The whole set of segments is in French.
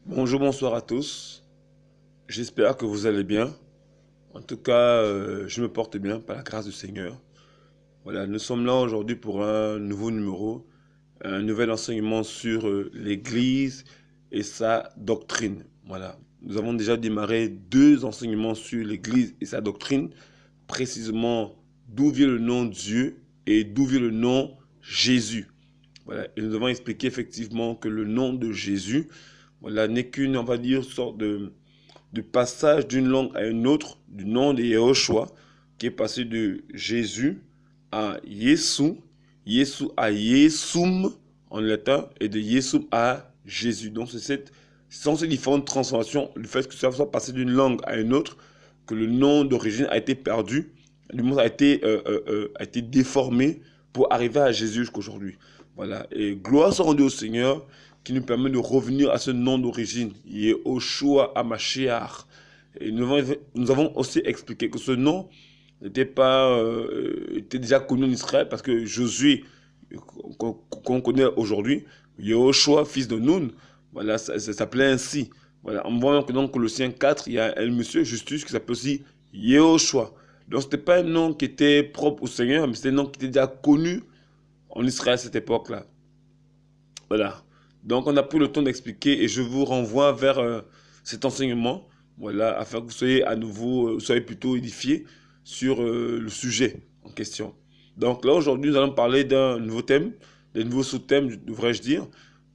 Bonjour, bonsoir à tous. J'espère que vous allez bien. En tout cas, je me porte bien par la grâce du Seigneur. Voilà, nous sommes là aujourd'hui pour un nouveau numéro, un nouvel enseignement sur l'Église et sa doctrine. Voilà, nous avons déjà démarré deux enseignements sur l'Église et sa doctrine, précisément d'où vient le nom Dieu et d'où vient le nom Jésus. Voilà, et nous avons expliqué effectivement que le nom de Jésus, voilà, n'est qu'une, on va dire, sorte de passage d'une langue à une autre, du nom de Yehoshua, qui est passé de Jésus à Yesu, Yesu à Yesum en latin, et de Yesum à Jésus. Donc ce sont ces différentes transformations, le fait que ça soit passé d'une langue à une autre, que le nom d'origine a été perdu, le mot a été déformé pour arriver à Jésus jusqu'aujourd'hui. Voilà, et gloire soit rendue au Seigneur, qui nous permet de revenir à ce nom d'origine, Yehoshua HaMashiach. Et nous avons aussi expliqué que ce nom n'était pas, était déjà connu en Israël parce que Josué, qu'on connaît aujourd'hui, Yehoshua, fils de Nun, voilà, ça s'appelait ainsi. Voilà, on voit que dans Colossiens 4, il y a un monsieur Justus qui s'appelle aussi Yehoshua. Donc ce n'était pas un nom qui était propre au Seigneur, mais c'était un nom qui était déjà connu en Israël à cette époque-là. Voilà. Donc, on a pris le temps d'expliquer et je vous renvoie vers cet enseignement, voilà, afin que vous soyez à nouveau, soyez plutôt édifiés sur le sujet en question. Donc là, aujourd'hui, nous allons parler d'un nouveau thème, d'un nouveau sous-thème, devrais-je dire.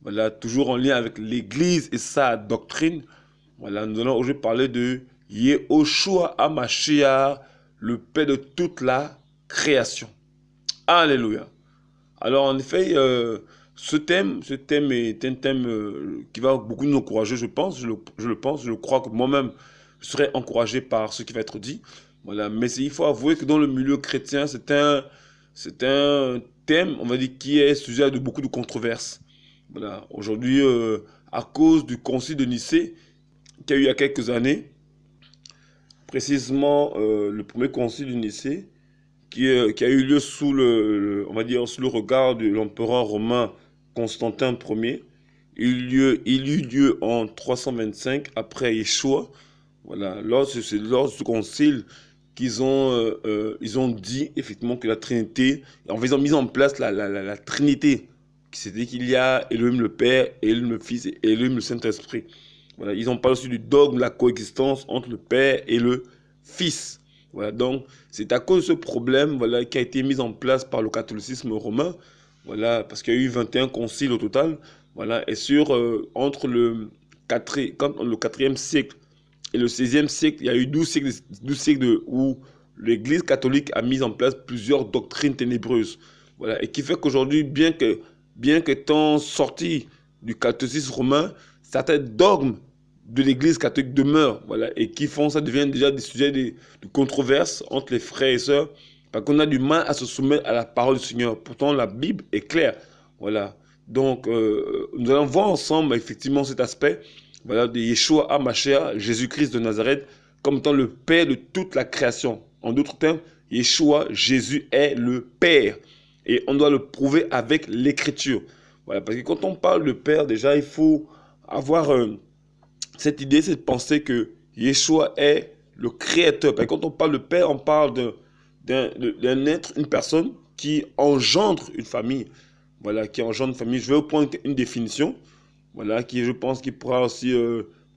Voilà, toujours en lien avec l'Église et sa doctrine. Voilà, nous allons aujourd'hui parler de Yehoshua HaMashiach, le Père de toute la création. Alléluia. Alors, en effet, ce thème est un thème qui va beaucoup nous encourager, je pense, je crois que moi-même, je serai encouragé par ce qui va être dit. Voilà, mais il faut avouer que dans le milieu chrétien, c'est un thème, on va dire, qui est sujet à beaucoup de controverses. Voilà, aujourd'hui, à cause du concile de Nicée, qui a eu il y a quelques années, précisément le premier concile de Nicée, qui a eu lieu sous on va dire, sous le regard de l'empereur romain Constantin Ier. Il eut lieu en 325 après Yeshua. Voilà, c'est lors de ce concile ils ont dit effectivement que la Trinité, ils ont mis en place la Trinité, c'est-à-dire qu'il y a Elohim le Père, Elohim le Fils et Elohim le Saint-Esprit. Voilà, ils ont parlé aussi du dogme de la coexistence entre le Père et le Fils. Voilà, donc c'est à cause de ce problème, voilà, qui a été mis en place par le catholicisme romain, voilà, parce qu'il y a eu 21 conciles au total, voilà, et entre le 4e siècle et le 16e siècle, il y a eu 12 siècles où l'Église catholique a mis en place plusieurs doctrines ténébreuses, voilà, et qui fait qu'aujourd'hui, bien qu'étant sorti du catholicisme romain, certains dogmes de l'Église catholique demeurent, voilà, et qui font ça devient déjà des sujets de controverse entre les frères et sœurs, parce qu'on a du mal à se soumettre à la parole du Seigneur. Pourtant, la Bible est claire, voilà. Donc, nous allons voir ensemble effectivement cet aspect, voilà, de Yeshua HaMashiach, Jésus-Christ de Nazareth, comme étant le Père de toute la création. En d'autres termes, Yeshua, Jésus est le Père, et on doit le prouver avec l'Écriture. Voilà, parce que quand on parle de Père, déjà, il faut avoir cette idée, cette pensée que Yeshua est le créateur. Parce que quand on parle de Père, on parle d'un être, une personne qui engendre une famille. Voilà, qui engendre une famille. Je vais vous prendre une définition, voilà, qui je pense qui pourra aussi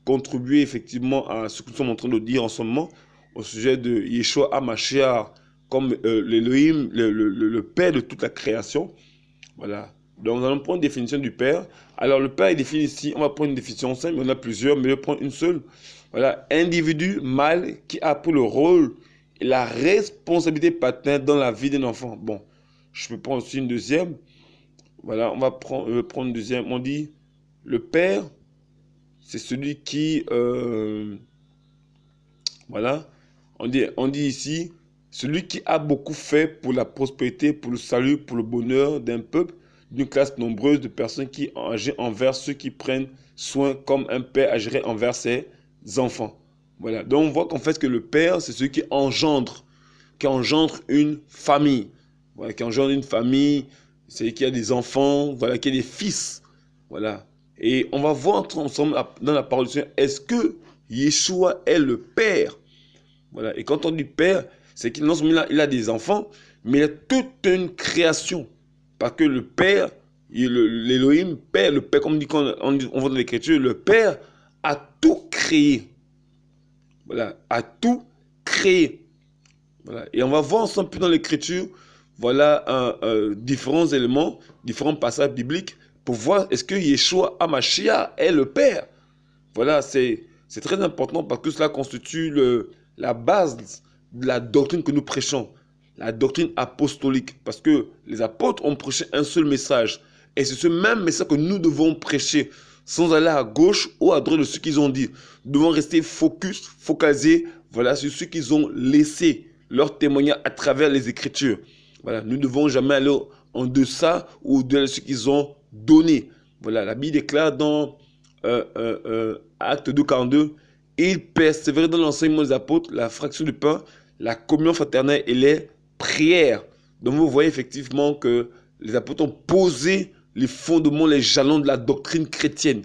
contribuer effectivement à ce que nous sommes en train de dire en ce moment au sujet de Yeshua HaMashiach comme l'Elohim, le Père de toute la création. Voilà. Donc, nous allons prendre une définition du Père. Alors, le Père est défini ici. On va prendre une définition simple. On a plusieurs, mais je vais prendre une seule. Voilà. Individu mâle qui a pour le rôle et la responsabilité paternelle dans la vie d'un enfant. Bon, je peux prendre aussi une deuxième. Voilà, on va prendre une deuxième. On dit, le Père, c'est celui qui... voilà. On dit ici, celui qui a beaucoup fait pour la prospérité, pour le salut, pour le bonheur d'un peuple, d'une classe nombreuse de personnes qui agissent envers ceux qui prennent soin comme un père agirait envers ses enfants. Voilà. Donc on voit qu'en fait que le père, c'est celui qui engendre une famille. Voilà, qui engendre une famille, c'est qui a des enfants, voilà, qui a des fils. Voilà. Et on va voir ensemble dans la parole du Seigneur, est-ce que Yeshua est le Père? Voilà. Et quand on dit Père, c'est qu'il non seulement il a des enfants, mais il a toute une création. Parce que le Père, l'Élohim, Père, le Père, comme on voit dans l'Écriture, le Père a tout créé. Voilà, a tout créé. Voilà. Et on va voir ensemble plus dans l'Écriture, voilà, différents éléments, différents passages bibliques, pour voir est-ce que Yeshua HaMashiach est le Père. Voilà, c'est très important parce que cela constitue la base de la doctrine que nous prêchons, la doctrine apostolique. Parce que les apôtres ont prêché un seul message. Et c'est ce même message que nous devons prêcher, sans aller à gauche ou à droite de ce qu'ils ont dit. Nous devons rester focalisés, voilà, sur ce qu'ils ont laissé, leur témoignage à travers les Écritures. Voilà, nous ne devons jamais aller en deçà ou au-delà de ce qu'ils ont donné. Voilà, la Bible déclare dans Acte 2,42, ils persévéraient dans l'enseignement des apôtres, la fraction du pain, la communion fraternelle et les prières. Donc vous voyez effectivement que les apôtres ont posé les fondements, les jalons de la doctrine chrétienne.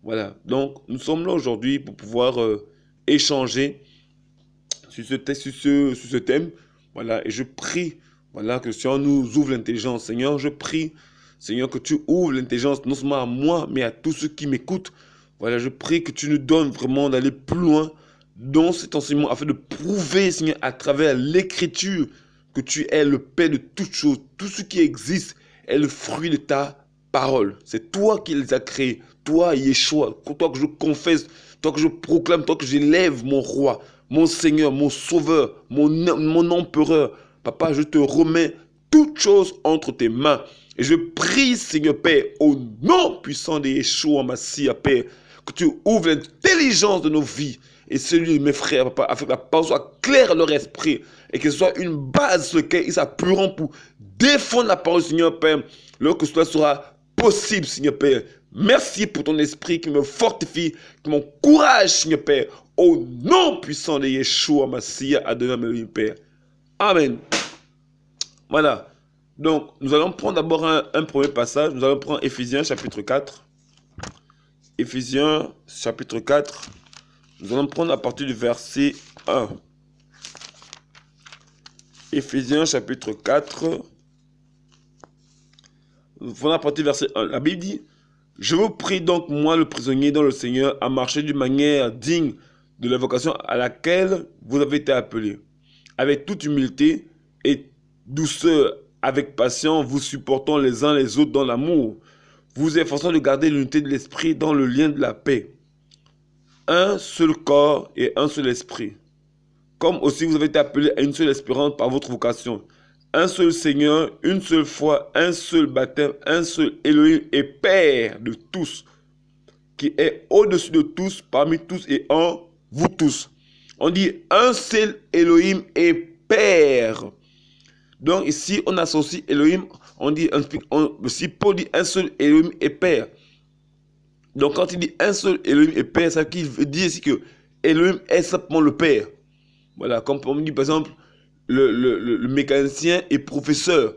Voilà, donc nous sommes là aujourd'hui pour pouvoir échanger sur ce thème. Voilà, et je prie, voilà, que le Seigneur nous ouvre l'intelligence. Seigneur, je prie, Seigneur, que tu ouvres l'intelligence non seulement à moi, mais à tous ceux qui m'écoutent. Voilà, je prie que tu nous donnes vraiment d'aller plus loin dans cet enseignement afin de prouver, Seigneur, à travers l'Écriture que tu es le Père de toutes choses. Tout ce qui existe est le fruit de ta parole. C'est toi qui les as créés. Toi, Yeshua, toi que je confesse, toi que je proclame, toi que j'élève mon roi, mon Seigneur, mon Sauveur, mon Empereur. Papa, je te remets toutes choses entre tes mains. Et je prie, Seigneur Père, au nom puissant de Yeshua, Mashiach, Père, que tu ouvres l'intelligence de nos vies et celui de mes frères, papa, afin que la parole soit claire à leur esprit et que ce soit une base sur laquelle ils s'appuieront pour défendre la parole, Seigneur Père, lorsque cela sera possible, Seigneur Père. Merci pour ton esprit qui me fortifie, qui m'encourage, Seigneur Père, au nom puissant de Yeshua, Mashiach, Adonai, Père. Amen. Voilà. Donc, nous allons prendre d'abord un premier passage. Nous allons prendre Éphésiens chapitre 4. Éphésiens chapitre 4. Nous allons prendre à partir du verset 1. Éphésiens chapitre 4. Nous prenons à partir du verset 1. La Bible dit: je vous prie donc, moi le prisonnier dans le Seigneur, à marcher d'une manière digne de la vocation à laquelle vous avez été appelés, avec toute humilité et douceur, avec patience, vous supportant les uns les autres dans l'amour, vous efforçant de garder l'unité de l'esprit dans le lien de la paix. Un seul corps et un seul esprit. Comme aussi vous avez été appelés à une seule espérance par votre vocation. Un seul Seigneur, une seule foi, un seul baptême, un seul Elohim et Père de tous, qui est au-dessus de tous, parmi tous et en vous tous. On dit un seul Elohim et Père. Donc ici, on associe Elohim, si Paul dit un seul Elohim et Père. Donc quand il dit un seul Elohim et Père, ça veut dire ici que Elohim est simplement le Père. Voilà, comme on dit par exemple, le mécanicien est professeur.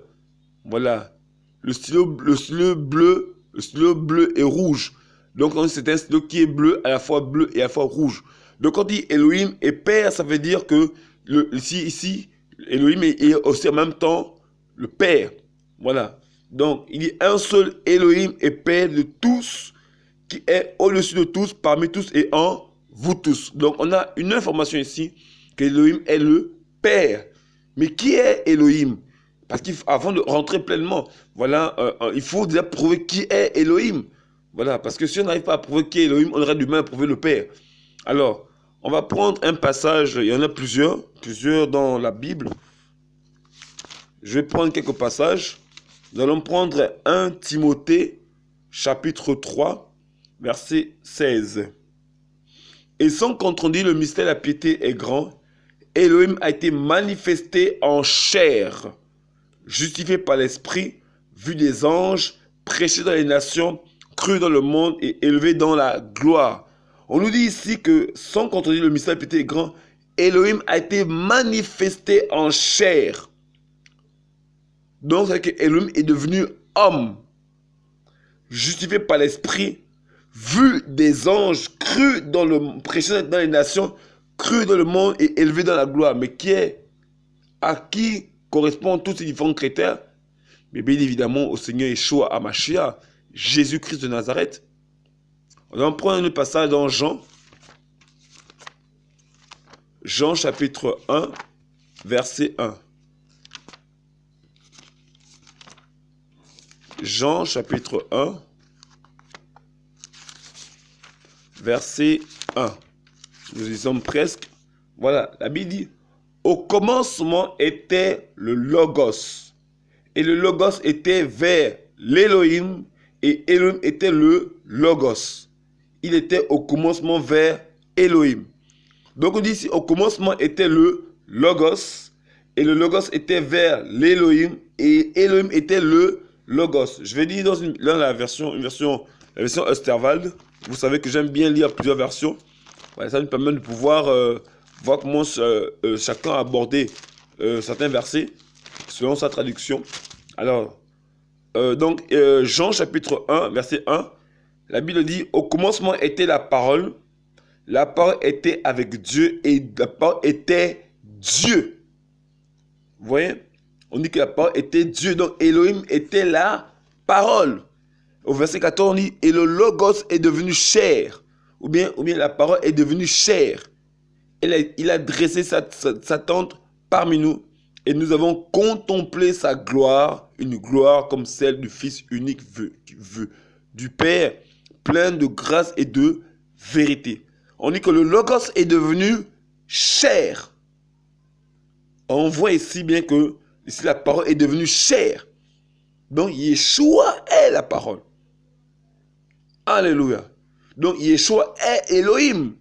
Voilà, le stylo bleu et rouge. Donc c'est un stylo qui est bleu, à la fois bleu et à la fois rouge. Donc quand on dit Elohim et Père, ça veut dire que ici Elohim est aussi en même temps le Père. Voilà. Donc, il dit un seul Elohim et Père de tous, qui est au-dessus de tous, parmi tous et en vous tous. Donc, on a une information ici, que Elohim est le Père. Mais qui est Elohim? Parce qu'avant de rentrer pleinement, voilà, il faut déjà prouver qui est Elohim. Voilà, parce que si on n'arrive pas à prouver qui est Elohim, on aurait du mal à prouver le Père. Alors, on va prendre un passage, il y en a plusieurs dans la Bible. Je vais prendre quelques passages. Nous allons prendre 1 Timothée, chapitre 3, verset 16. Et sans contredire, le mystère de la piété est grand. Elohim a été manifesté en chair, justifié par l'Esprit, vu des anges, prêché dans les nations, cru dans le monde et élevé dans la gloire. On nous dit ici que, sans contredire, le mystère de la piété est grand. Elohim a été manifesté en chair. Donc, c'est que Elohim est devenu homme, justifié par l'Esprit, vu des anges, cru dans le prêché dans les nations, cru dans le monde et élevé dans la gloire. Mais à qui correspondent tous ces différents critères? Mais bien évidemment au Seigneur Yeshua HaMashiach, Jésus-Christ de Nazareth. On va prendre un passage dans Jean. Jean chapitre 1, verset 1. Jean chapitre 1, verset 1. Nous y sommes presque. Voilà, la Bible dit, au commencement était le Logos. Et le Logos était vers l'Élohim, et Elohim était le Logos. Il était au commencement vers Elohim. Donc on dit ici, au commencement était le Logos, et le Logos était vers l'Élohim, et Elohim était le Logos. Je vais dire dans la version Osterwald. Vous savez que j'aime bien lire plusieurs versions. Voilà, ça nous permet de pouvoir voir comment chacun a abordé certains versets selon sa traduction. Alors, Jean chapitre 1, verset 1, la Bible dit, au commencement était la parole était avec Dieu et la parole était Dieu. Vous voyez? On dit que la parole était Dieu, donc Elohim était la parole. Au verset 14, on dit, et le Logos est devenu chair. Ou bien la parole est devenue chair. Il a dressé sa tente parmi nous. Et nous avons contemplé sa gloire, une gloire comme celle du Fils unique du Père, plein de grâce et de vérité. On dit que le Logos est devenu chair. On voit ici bien que ici la parole est devenue chair. Donc Yeshua est la parole. Alléluia. Donc Yeshua est Elohim.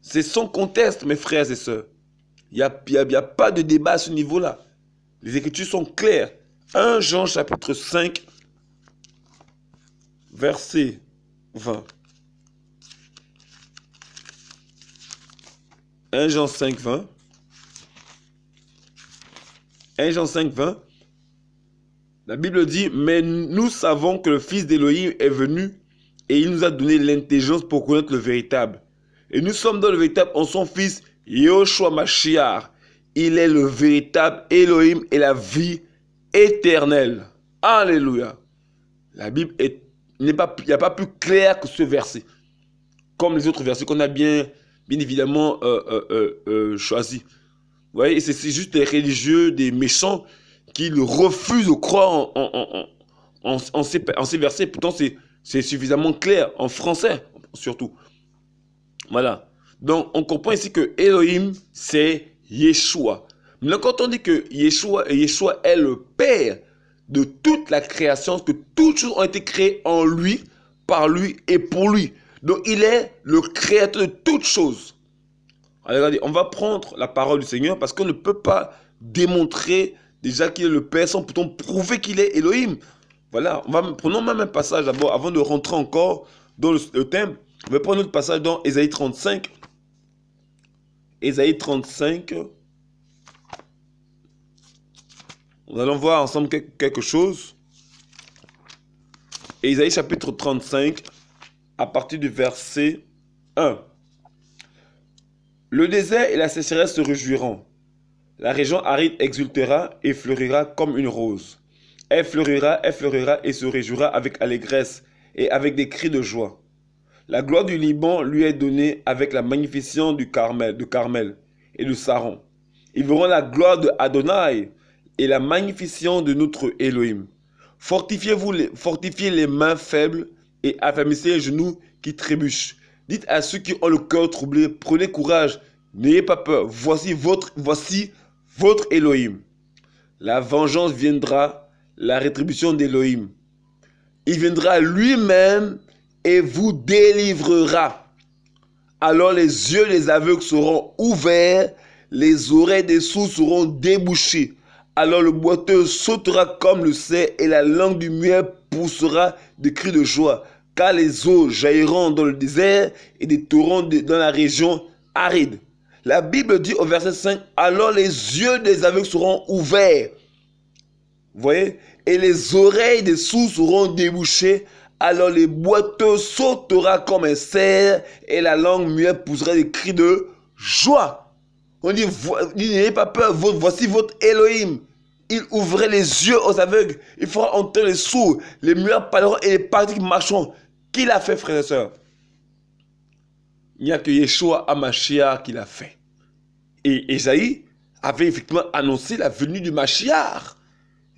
C'est son contexte, mes frères et sœurs. Il n'y a pas de débat à ce niveau-là. Les Écritures sont claires. 1 Jean chapitre 5, verset 20. 1 Jean 5, 20. 1 Jean 5, 20. La Bible dit, mais nous savons que le Fils d'Élohim est venu et il nous a donné l'intelligence pour connaître le véritable. Et nous sommes dans le véritable en son Fils, Yehoshua Mashiach. Il est le véritable Elohim et la vie éternelle. Alléluia. La Bible il n'y a pas plus clair que ce verset. Comme les autres versets qu'on a bien évidemment choisis. Vous voyez, c'est juste les religieux, des méchants qui refusent de croire en ces versets. Pourtant, c'est suffisamment clair, en français surtout. Voilà. Donc, on comprend ici que Elohim, c'est Yeshua. Maintenant, quand on dit que Yeshua est le Père de toute la création, que toutes choses ont été créées en lui, par lui et pour lui. Donc, il est le créateur de toutes choses. Alors, regardez, on va prendre la parole du Seigneur parce qu'on ne peut pas démontrer déjà qu'il est le Père sans pourtant prouver qu'il est Elohim. Voilà, prenons même un passage d'abord avant de rentrer encore dans le thème. On va prendre notre passage dans Ésaïe 35. Ésaïe 35. Nous allons voir ensemble quelque chose. Ésaïe chapitre 35, à partir du verset 1. Le désert et la sécheresse se réjouiront. La région aride exultera et fleurira comme une rose. Elle fleurira et se réjouira avec allégresse et avec des cris de joie. La gloire du Liban lui est donnée avec la magnificence de Carmel et de Saron. Ils verront la gloire de Adonai et la magnificence de notre Elohim. Fortifiez les mains faibles et affermissez les genoux qui trébuchent. Dites à ceux qui ont le cœur troublé, prenez courage, n'ayez pas peur. Voici votre Elohim. La vengeance viendra, la rétribution d'Elohim. Il viendra lui-même et vous délivrera. Alors les yeux des aveugles seront ouverts, les oreilles des sourds seront débouchées. Alors le boiteux sautera comme le cerf et la langue du muet poussera des cris de joie. Car les eaux jailliront dans le désert et des torrents dans la région aride. La Bible dit au verset 5, alors les yeux des aveugles seront ouverts. Vous voyez? Et les oreilles des sourds seront débouchées. alors les boiteux sautera comme un cerf et la langue muette poussera des cris de joie. On dit, n'ayez pas peur, voici votre Elohim. Il ouvrait les yeux aux aveugles, il fera entendre les sourds, les muets parleront et les paralysés marcheront. Qui l'a fait, frères et sœurs? Il n'y a que Yeshua HaMashiach qui l'a fait. Et Ésaïe avait effectivement annoncé la venue du Mashiach.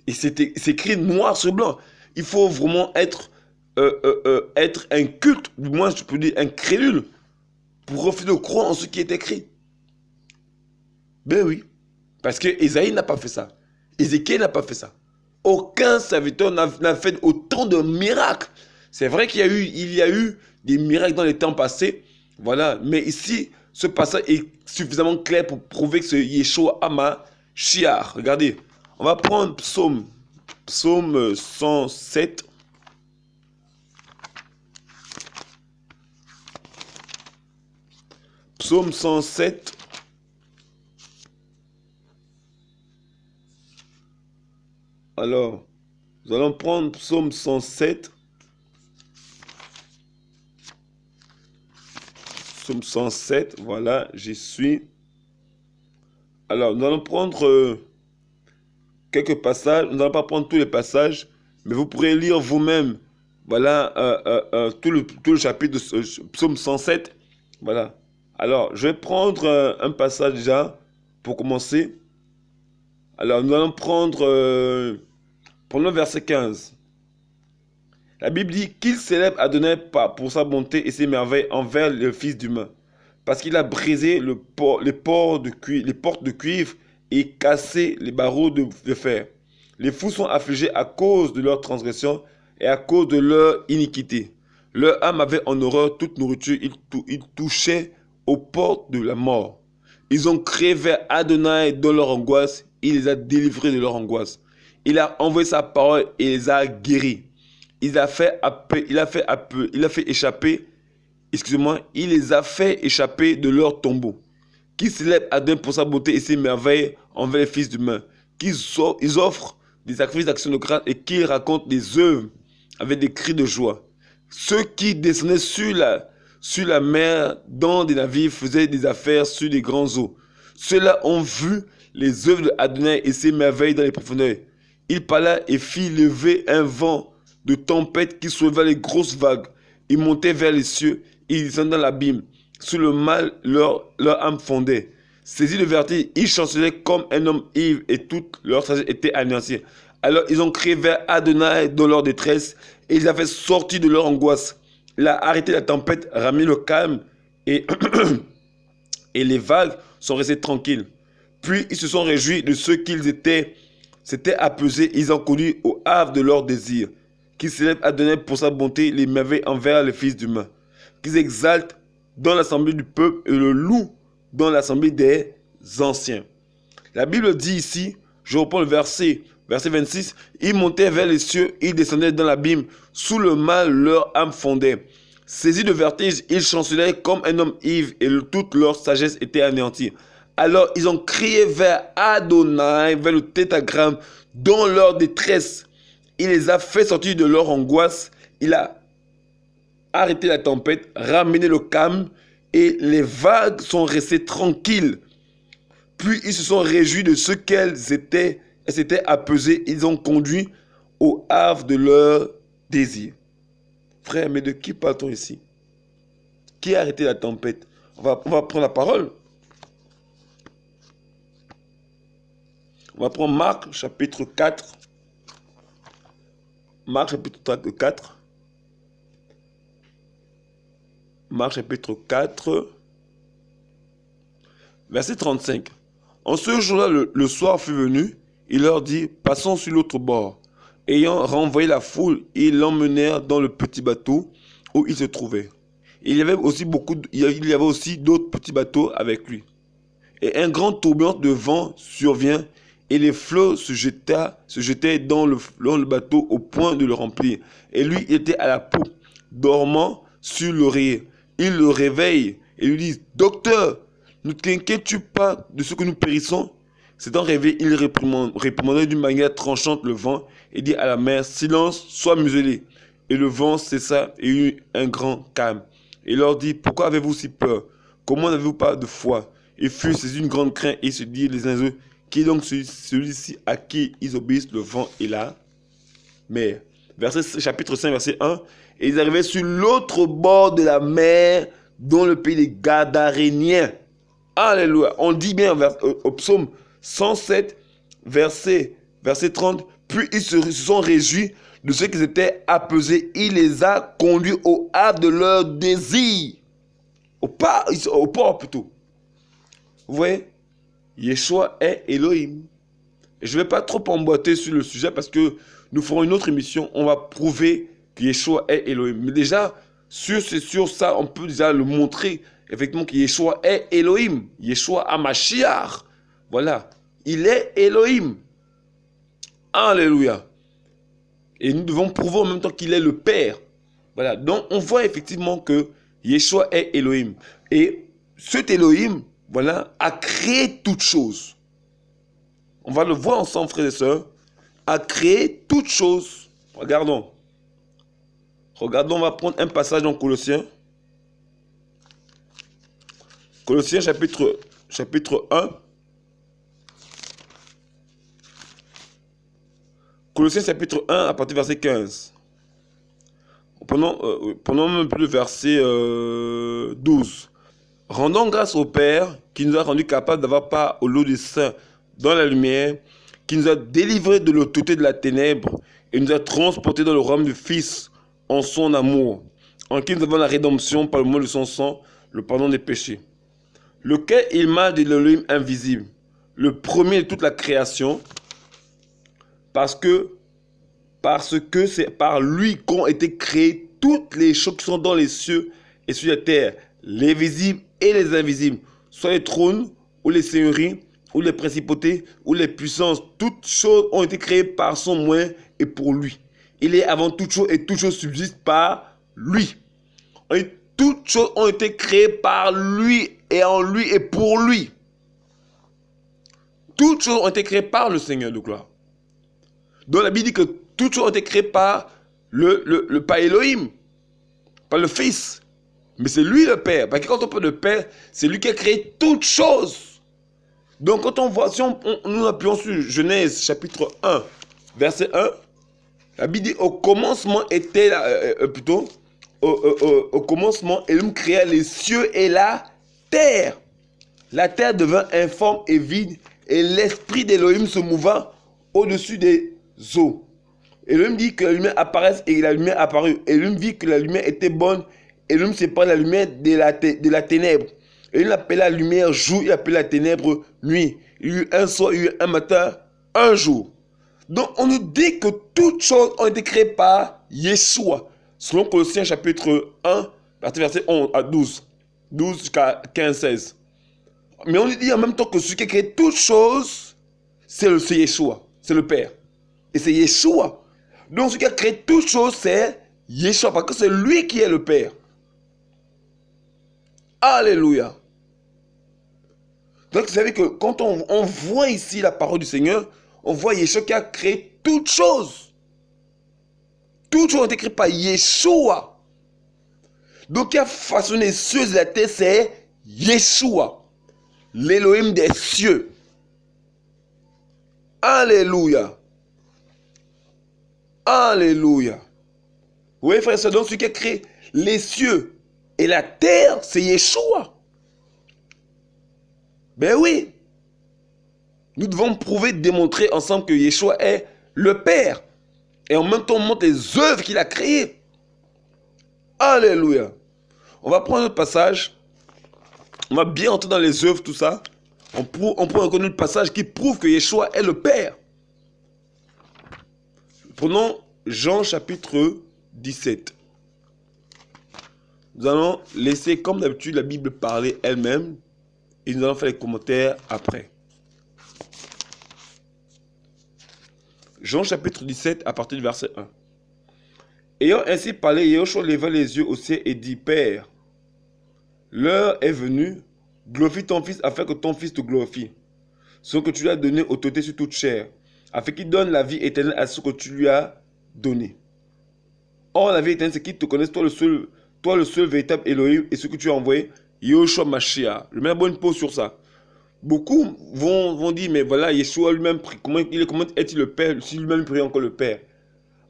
Et c'est écrit noir sur blanc. Il faut vraiment être un culte, du moins je peux dire un crédule, pour refuser de croire en ce qui est écrit. Ben oui, parce que Ésaïe n'a pas fait ça. Ézéchiel n'a pas fait ça. Aucun serviteur n'a fait autant de miracles. C'est vrai qu'il y a eu des miracles dans les temps passés, voilà, mais ici, ce passage est suffisamment clair pour prouver que c'est Yeshua HaMashiach. Regardez, on va prendre psaume 107. Psaume 107. Alors, nous allons prendre psaume 107. Psaume 107, voilà, j'y suis. Alors, nous allons prendre quelques passages. Nous n'allons pas prendre tous les passages, mais vous pourrez lire vous-même, voilà, tout le chapitre de psaume 107. Voilà. Alors, je vais prendre un passage déjà pour commencer. Alors, nous allons prendre, prenons le verset 15. La Bible dit qu'il célèbre Adonai pour sa bonté et ses merveilles envers le Fils d'humain, parce qu'il a brisé les portes de cuivre et cassé les barreaux de fer. Les fous sont affligés à cause de leur transgression et à cause de leur iniquité. Leur âme avait en horreur toute nourriture, ils touchaient aux portes de la mort. Ils ont crié vers Adonai dans leur angoisse, il les a délivrés de leur angoisse. Il a envoyé sa parole et les a guéris. Il les a fait échapper de leur tombeau. Qui célèbre Adonai pour sa beauté et ses merveilles envers les fils d'humains. Ils offrent des sacrifices d'action de grâce et qui racontent des œuvres avec des cris de joie. Ceux qui descendaient sur la mer dans des navires faisaient des affaires sur les grands eaux. Ceux-là ont vu les œuvres d'Adonai et ses merveilles dans les profondeurs. Il parla et fit lever un vent de tempête qui souleva les grosses vagues. Ils montaient vers les cieux, ils descendaient dans l'abîme. Sous le mal, leur âme fondait. Saisis de vertige, ils chancelaient comme un homme ivre et toute leur sagesse était anéantie. Alors ils ont crié vers Adonai dans leur détresse et ils les avaient sortis de leur angoisse. Il a arrêté la tempête, ramené le calme et, et les vagues sont restées tranquilles. Puis ils se sont réjouis de ce qu'ils s'étaient apaisés. Ils ont conduit au havre de leur désir. Qui célèbre Adonai pour sa bonté, les merveilles envers les fils d'humains. Qu'ils exaltent dans l'assemblée du peuple et le louent dans l'assemblée des anciens. La Bible dit ici, je reprends le verset 26, ils montaient vers les cieux, ils descendaient dans l'abîme, sous le mal leur âme fondait. Saisis de vertige, ils chancelaient comme un homme ivre et toute leur sagesse était anéantie. Alors ils ont crié vers Adonai, vers le tétragramme, dans leur détresse. Il les a fait sortir de leur angoisse. Il a arrêté la tempête, ramené le calme et les vagues sont restées tranquilles. Puis ils se sont réjouis de ce qu'elles s'étaient apaisées. Ils ont conduit au havre de leur désir. Frère, mais de qui parle-t-on ici? Qui a arrêté la tempête? On va prendre la parole. On va prendre Marc chapitre 4. Marc chapitre 4. Marc chapitre 4. Verset 35. En ce jour-là, le soir fut venu, il leur dit, passons sur l'autre bord. Ayant renvoyé la foule, ils l'emmenèrent dans le petit bateau où il se trouvait. Il y avait aussi d'autres petits bateaux avec lui. Et un grand tourbillon de vent survient, et les flots se jetaient dans le bateau au point de le remplir. Et lui était à la poupe, dormant sur l'oreiller. Il le réveille et lui dit, docteur, ne t'inquiètes-tu pas de ce que nous périssons? S'étant réveillé, il réprimandait d'une manière tranchante le vent et dit à la mer, silence, sois muselé. et le vent cessa et eut un grand calme. Et il leur dit, pourquoi avez-vous si peur? Comment n'avez-vous pas de foi? Ils furent saisis d'une grande crainte et se dirent les uns aux autres, qui est donc celui-ci à qui ils obéissent le vent et la mer? Chapitre 5, verset 1. Et ils arrivaient sur l'autre bord de la mer, dans le pays des Gadaréniens. Alléluia. On dit bien au psaume 107, verset 30. Puis ils se sont réjouis de ceux qui étaient apaisés. Il les a conduits au havre de leur désir. Au port plutôt. Vous voyez, Yeshua est Elohim. Et je ne vais pas trop emboîter sur le sujet parce que nous ferons une autre émission. On va prouver que Yeshua est Elohim. Mais déjà, sur ça, on peut déjà le montrer. Effectivement, que Yeshua est Elohim. Yeshua HaMashiach. Voilà. Il est Elohim. Alléluia. Et nous devons prouver en même temps qu'il est le Père. Voilà. Donc, on voit effectivement que Yeshua est Elohim. Et cet Elohim, voilà, a créé toutes choses. On va le voir ensemble, frères et sœurs. A créé toutes choses. Regardons. Regardons, on va prendre un passage dans Colossiens. Colossiens chapitre 1. Colossiens chapitre 1 à partir du verset 15. Prenons même plus le verset 12. Rendons grâce au Père qui nous a rendus capables d'avoir part au lot des saints dans la lumière, qui nous a délivrés de l'autorité de la ténèbre et nous a transportés dans le royaume du Fils en son amour, en qui nous avons la rédemption par le moyen de son sang, le pardon des péchés. Lequel est l'image de l'Élohim invisible, le premier de toute la création, parce que c'est par lui qu'ont été créées toutes les choses qui sont dans les cieux et sur la terre, les visibles et les invisibles, soit les trônes ou les seigneuries, ou les principautés, ou les puissances. Toutes choses ont été créées par son moyen et pour lui. Il est avant toute chose et toute chose subsiste par lui. Et toutes choses ont été créées par lui et en lui et pour lui. Toutes choses ont été créées par le Seigneur de gloire. Donc la Bible dit que toutes choses ont été créées par le Père Elohim, par le Fils. Mais c'est lui le Père. Parce que quand on parle de Père, c'est lui qui a créé toutes choses. Donc quand on voit, si nous appuyons sur Genèse chapitre 1, verset 1, la Bible dit au commencement était, au commencement, Elohim créa les cieux et la terre. La terre devint informe et vide, et l'esprit d'Elohim se mouvant au-dessus des eaux. Elohim dit que la lumière apparaisse et la lumière apparut. Elohim vit que la lumière était bonne. Elohim sépare la lumière de la ténèbre. Elohim appelle la lumière jour, il appelle la ténèbre nuit. Il y a eu un soir, il y a eu un matin, un jour. Donc on nous dit que toutes choses ont été créées par Yeshua. Selon Colossiens chapitre 1, verset 11 à 12. 12 jusqu'à 15, 16. Mais on nous dit en même temps que celui qui a créé toutes choses, c'est Yeshua, c'est le Père. Et c'est Yeshua. Donc celui qui a créé toutes choses, c'est Yeshua, parce que c'est lui qui est le Père. Alléluia. Donc vous savez que quand on voit ici la parole du Seigneur, on voit Yeshua qui a créé toutes choses. Toutes choses ont été créées par Yeshua. Donc qui a façonné les cieux et la terre, c'est Yeshua, l'Élohim des cieux. Alléluia. Alléluia. Vous voyez, frère, c'est donc celui qui a créé les cieux et la terre, c'est Yeshua. Ben oui. Nous devons prouver, démontrer ensemble que Yeshua est le Père. Et en même temps, on montre les œuvres qu'il a créées. Alléluia. On va prendre notre passage. On va bien entrer dans les œuvres, tout ça. On peut reconnaître le passage qui prouve que Yeshua est le Père. Prenons Jean chapitre 17. Nous allons laisser, comme d'habitude, la Bible parler elle-même. Et nous allons faire les commentaires après. Jean chapitre 17 à partir du verset 1. Ayant ainsi parlé, Yeshua leva les yeux au ciel et dit, Père, l'heure est venue, glorifie ton Fils afin que ton Fils te glorifie. Ce que tu lui as donné autorité sur toute chair, afin qu'il donne la vie éternelle à ce que tu lui as donné. Or, la vérité, c'est qu'ils te connaissent, toi le seul véritable Elohim et ce que tu as envoyé, Yoshua Mashiach. Je mets la bonne pause sur ça. Beaucoup vont dire, mais voilà, Yeshua lui-même, comment est-il le Père, si lui-même prie encore le Père?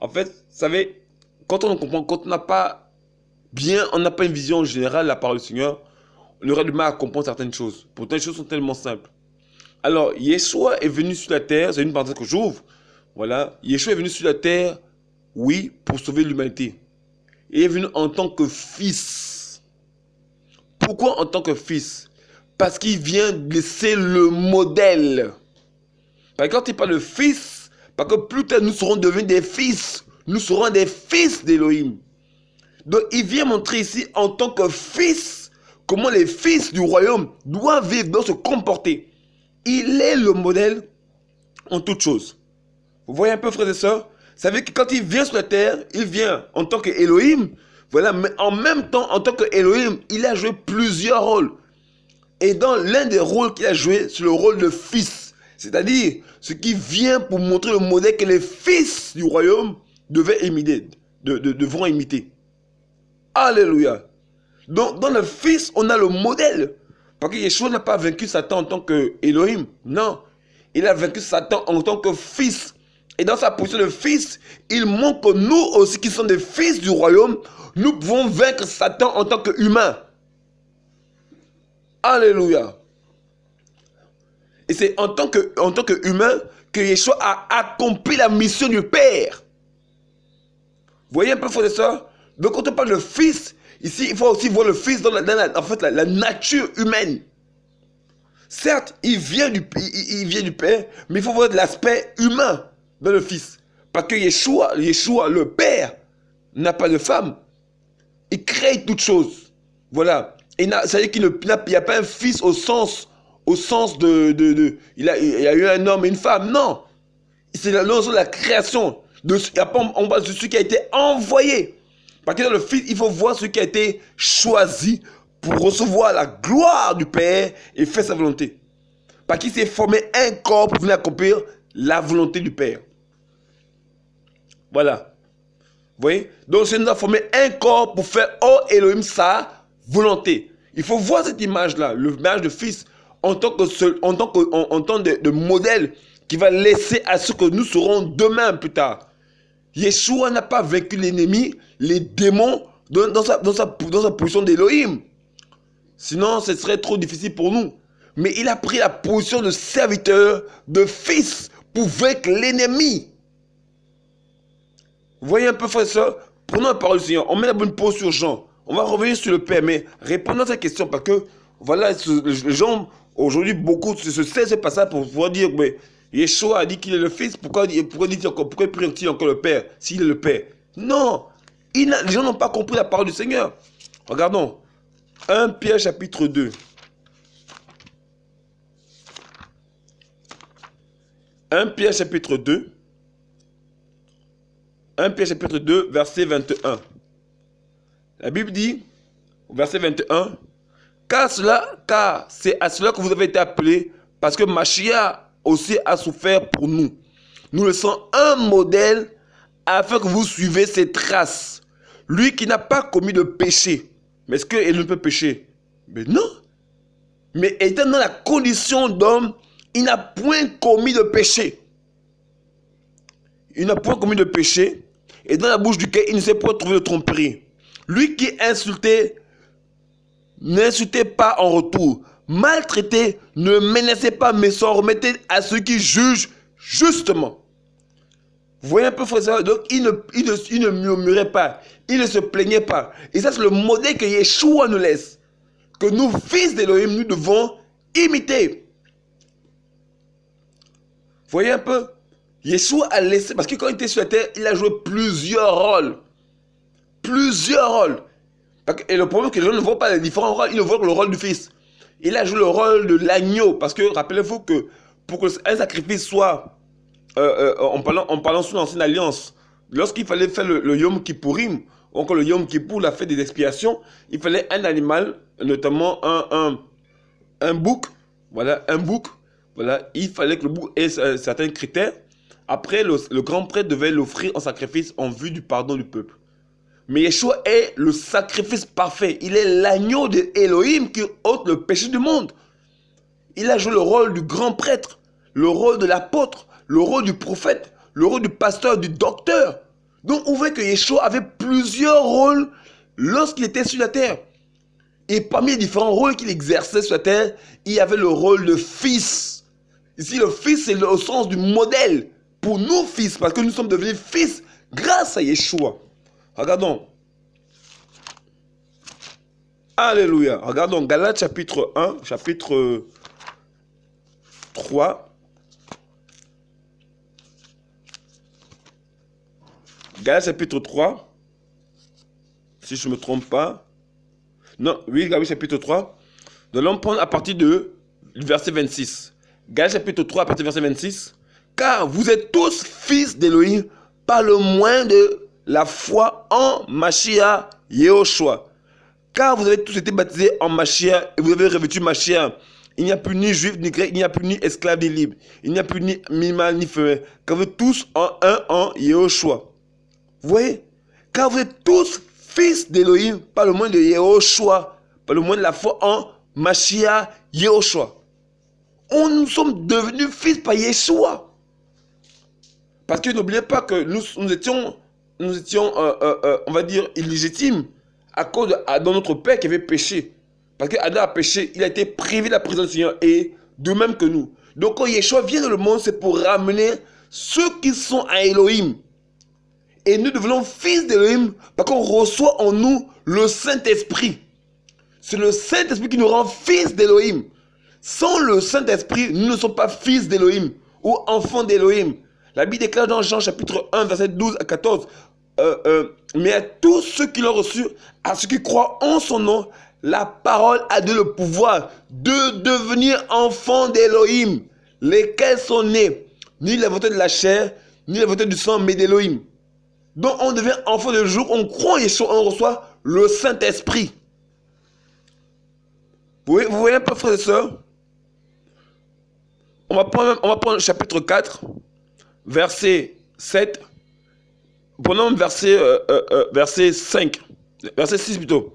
En fait, vous savez, quand on comprend, quand on n'a pas on n'a pas une vision générale de la parole du Seigneur, on aurait du mal à comprendre certaines choses. Pourtant, les choses sont tellement simples. Alors, Yeshua est venu sur la terre, c'est une parenthèse que j'ouvre. Voilà, Yeshua est venu sur la terre, oui, pour sauver l'humanité. Il est venu en tant que fils. Pourquoi en tant que fils? Parce qu'il vient laisser le modèle. Parce que quand il parle de fils, parce que plus tard nous serons devenus des fils. Nous serons des fils d'Élohim. Donc il vient montrer ici en tant que fils, comment les fils du royaume doivent vivre, doivent se comporter. Il est le modèle en toutes choses. Vous voyez un peu, frères et sœurs? Ça veut dire que quand il vient sur la terre, il vient en tant qu'Élohim. Voilà, mais en même temps, en tant qu'Élohim, il a joué plusieurs rôles. Et dans l'un des rôles qu'il a joué, c'est le rôle de fils. C'est-à-dire, ce qui vient pour montrer le modèle que les fils du royaume devront imiter. Alléluia. Donc, dans le fils, on a le modèle. Parce que Yeshua n'a pas vaincu Satan en tant qu'Élohim. Non. Il a vaincu Satan en tant que fils. Et dans sa position de fils, il montre que nous aussi qui sommes des fils du royaume, nous pouvons vaincre Satan en tant qu'humains. Alléluia. Et c'est en tant qu'humain que Yeshua a accompli la mission du Père. Vous voyez un peu, frères et sœurs? Donc quand on parle de fils, ici il faut aussi voir le fils dans la nature humaine. Certes, il vient du Père, mais il faut voir l'aspect humain dans le fils. Parce que Yeshua, le Père, n'a pas de femme. Il crée toutes choses. Voilà. Ça veut dire qu'il n'y a pas un fils au sens il y a eu un homme et une femme. Non. C'est la création. On parle de celui qui a été envoyé. Parce que dans le fils, il faut voir celui qui a été choisi pour recevoir la gloire du Père et faire sa volonté. Parce qu'il s'est formé un corps pour venir accomplir la volonté du Père. Voilà. Vous voyez? Donc, c'est nous a formé un corps pour faire, oh Elohim, sa volonté. Il faut voir cette image-là, l'image de fils, en tant de modèle qui va laisser à ce que nous serons demain plus tard. Yeshua n'a pas vaincu l'ennemi, les démons, dans sa position d'Elohim. Sinon, ce serait trop difficile pour nous. Mais il a pris la position de serviteur, de fils, pour vaincre l'ennemi. Vous voyez un peu, frère et sœur? Prenons la parole du Seigneur. On met la bonne pause sur Jean. On va revenir sur le Père, mais répondons à cette question parce que, voilà, les gens, aujourd'hui, beaucoup se servent ce passage pour pouvoir dire, mais Yeshua a dit qu'il est le Fils, pourquoi prie-t-il encore le Père s'il est le Père? Non, les gens n'ont pas compris la parole du Seigneur. Regardons, 1 Pierre chapitre 2. 1 Pierre chapitre 2. 1 Pierre chapitre 2, verset 21. La Bible dit, verset 21, car c'est à cela que vous avez été appelés, parce que Mashiach aussi a souffert pour nous. Nous laissons un modèle afin que vous suivez ses traces. Lui qui n'a pas commis de péché. Mais est-ce qu'il ne peut pécher? Mais non. Mais étant dans la condition d'homme, il n'a point commis de péché. Il n'a point commis de péché. Et dans la bouche duquel il ne s'est point trouvé de tromperie. Lui qui insultait, n'insultez pas en retour. Maltraité, ne menacez pas, mais s'en remettez à ceux qui jugent justement. Vous voyez un peu, frère et sœur? Donc, il ne murmurait pas. Il ne se plaignait pas. Et ça, c'est le modèle que Yeshua nous laisse. Que nous, fils d'Élohim, nous devons imiter. Vous voyez un peu? Yeshua a laissé, parce que quand il était sur la terre, il a joué plusieurs rôles. Plusieurs rôles. Et le problème, c'est que les gens ne voient pas les différents rôles, ils ne voient que le rôle du Fils. Il a joué le rôle de l'agneau, parce que rappelez-vous que pour qu'un sacrifice soit, en parlant sous l'ancienne alliance, lorsqu'il fallait faire le Yom Kippourim, ou encore le Yom Kippour, la fête des expiations, il fallait un animal, notamment un bouc, voilà, il fallait que le bouc ait certains critères. Après, le grand prêtre devait l'offrir en sacrifice en vue du pardon du peuple. Mais Yeshua est le sacrifice parfait. Il est l'agneau de Elohim qui ôte le péché du monde. Il a joué le rôle du grand prêtre, le rôle de l'apôtre, le rôle du prophète, le rôle du pasteur, du docteur. Donc on voit que Yeshua avait plusieurs rôles lorsqu'il était sur la terre. Et parmi les différents rôles qu'il exerçait sur la terre, il y avait le rôle de fils. Ici, le fils, c'est au sens du modèle pour nos fils, parce que nous sommes devenus fils grâce à Yeshua. Regardons. Alléluia. Regardons Galates chapitre 1, chapitre 3. Galates chapitre 3. Si je ne me trompe pas. Non, oui, Galates chapitre 3. Nous allons prendre à partir du verset 26. Galates chapitre 3 à partir du verset 26. Car vous êtes tous fils d'Élohim par le moyen de la foi en Mashiach Yehoshua. Car vous avez tous été baptisés en Mashiach et vous avez revêtu Mashiach. Il n'y a plus ni juif ni grec, il n'y a plus ni esclave ni libre. Il n'y a plus ni mâle ni femelle. Car vous êtes tous en Yehoshua. Vous voyez? Car vous êtes tous fils d'Élohim par le moyen de Yehoshua, par le moyen de la foi en Mashiach Yehoshua. Nous sommes devenus fils par Yeshua. Parce que n'oubliez pas que nous étions, on va dire, illégitimes à cause d'Adam, notre père, qui avait péché. Parce qu'Adam a péché, il a été privé de la présence du Seigneur, et de même que nous. Donc quand Yeshua vient dans le monde, c'est pour ramener ceux qui sont à Elohim. Et nous devenons fils d'Elohim parce qu'on reçoit en nous le Saint-Esprit. C'est le Saint-Esprit qui nous rend fils d'Elohim. Sans le Saint-Esprit, nous ne sommes pas fils d'Elohim ou enfants d'Elohim. La Bible déclare dans Jean chapitre 1, verset 12 à 14, mais à tous ceux qui l'ont reçu, à ceux qui croient en son nom, la parole a donné le pouvoir de devenir enfants d'Elohim, lesquels sont nés, ni la volonté de la chair, ni la volonté du sang, mais d'Elohim. Donc on devient enfant de jour, on croit en Yeshua, on reçoit le Saint-Esprit. Vous voyez un peu, frères et sœurs? On va prendre le chapitre 4, verset 7. Prenons verset 5, verset 6 plutôt.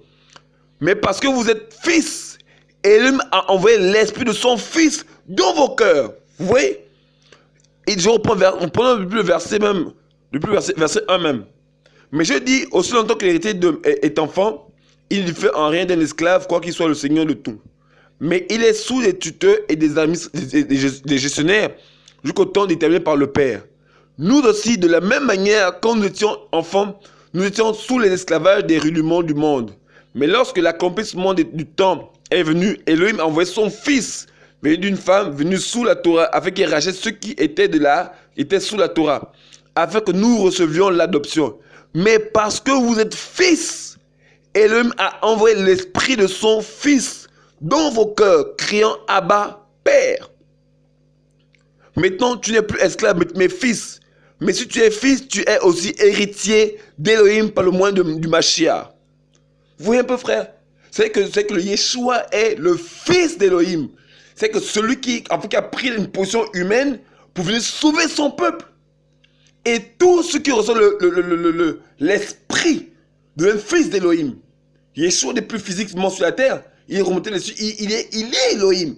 Mais parce que vous êtes fils, Elohim a envoyé l'esprit de son fils dans vos cœurs. Vous voyez? Et je reprends, on prend le verset même. Depuis verset 1 même. Mais je dis, aussi longtemps que l'héritier est enfant, il ne fait en rien d'un esclave, quoi qu'il soit le seigneur de tout. Mais il est sous les tuteurs et des gestionnaires, jusqu'au temps déterminé par le Père. Nous aussi, de la même manière, quand nous étions enfants, nous étions sous les esclavages des rudiments du monde. Mais lorsque l'accomplissement du temps est venu, Elohim a envoyé son fils, venu d'une femme, venu sous la Torah, afin qu'il rachète ceux qui étaient sous la Torah, afin que nous recevions l'adoption. Mais parce que vous êtes fils, Elohim a envoyé l'esprit de son fils dans vos cœurs, criant Abba, Père. Maintenant, tu n'es plus esclave, mais fils. Mais si tu es fils, tu es aussi héritier d'Elohim par le moyen du Mashiach. Vous voyez un peu, frère? C'est que le Yeshua est le fils d'Elohim. C'est que celui qui a pris une position humaine pour venir sauver son peuple. Et tous ceux qui reçoivent l'esprit de un fils d'Elohim. Yeshua n'est plus physiquement sur la terre. Il est remonté dessus. Il est Elohim.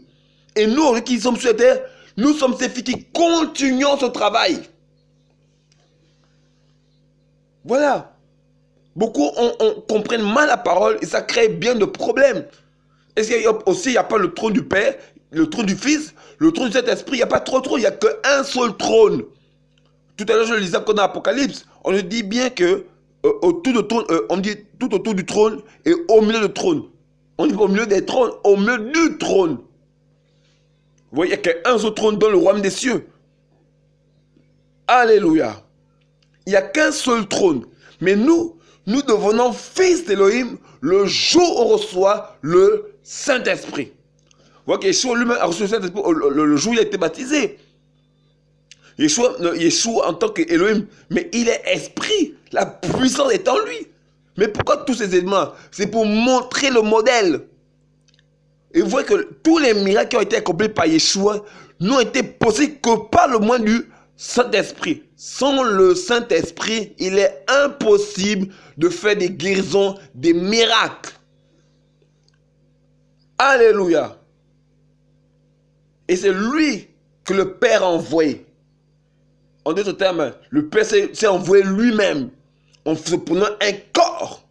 Et nous qui sommes sur la terre, nous sommes ces filles qui continuons ce travail. Voilà. Beaucoup comprennent mal la parole et ça crée bien de problèmes. Est-ce qu'il y a aussi, il n'y a pas le trône du Père, le trône du Fils, le trône du Saint-Esprit? Il n'y a pas trop de trône, il n'y a qu'un seul trône. Tout à l'heure, je le disais dans l'Apocalypse, on nous dit bien que on dit tout autour du trône et au milieu du trône. On dit au milieu des trônes, au milieu du trône. Vous voyez, il n'y a qu'un seul trône dans le royaume des cieux. Alléluia. Il n'y a qu'un seul trône. Mais nous devenons fils d'Elohim le jour où on reçoit le Saint-Esprit. Vous voyez que Yeshua lui-même a reçu le Saint-Esprit le jour où il a été baptisé. Yeshua en tant qu'Elohim, mais il est esprit. La puissance est en lui. Mais pourquoi tous ces éléments? C'est pour montrer le modèle. Et vous voyez que tous les miracles qui ont été accomplis par Yeshua n'ont été possibles que par le moyen Saint-Esprit. Sans le Saint-Esprit, il est impossible de faire des guérisons, des miracles. Alléluia. Et c'est lui que le Père a envoyé. En d'autres termes, le Père s'est envoyé lui-même en se prenant un corps.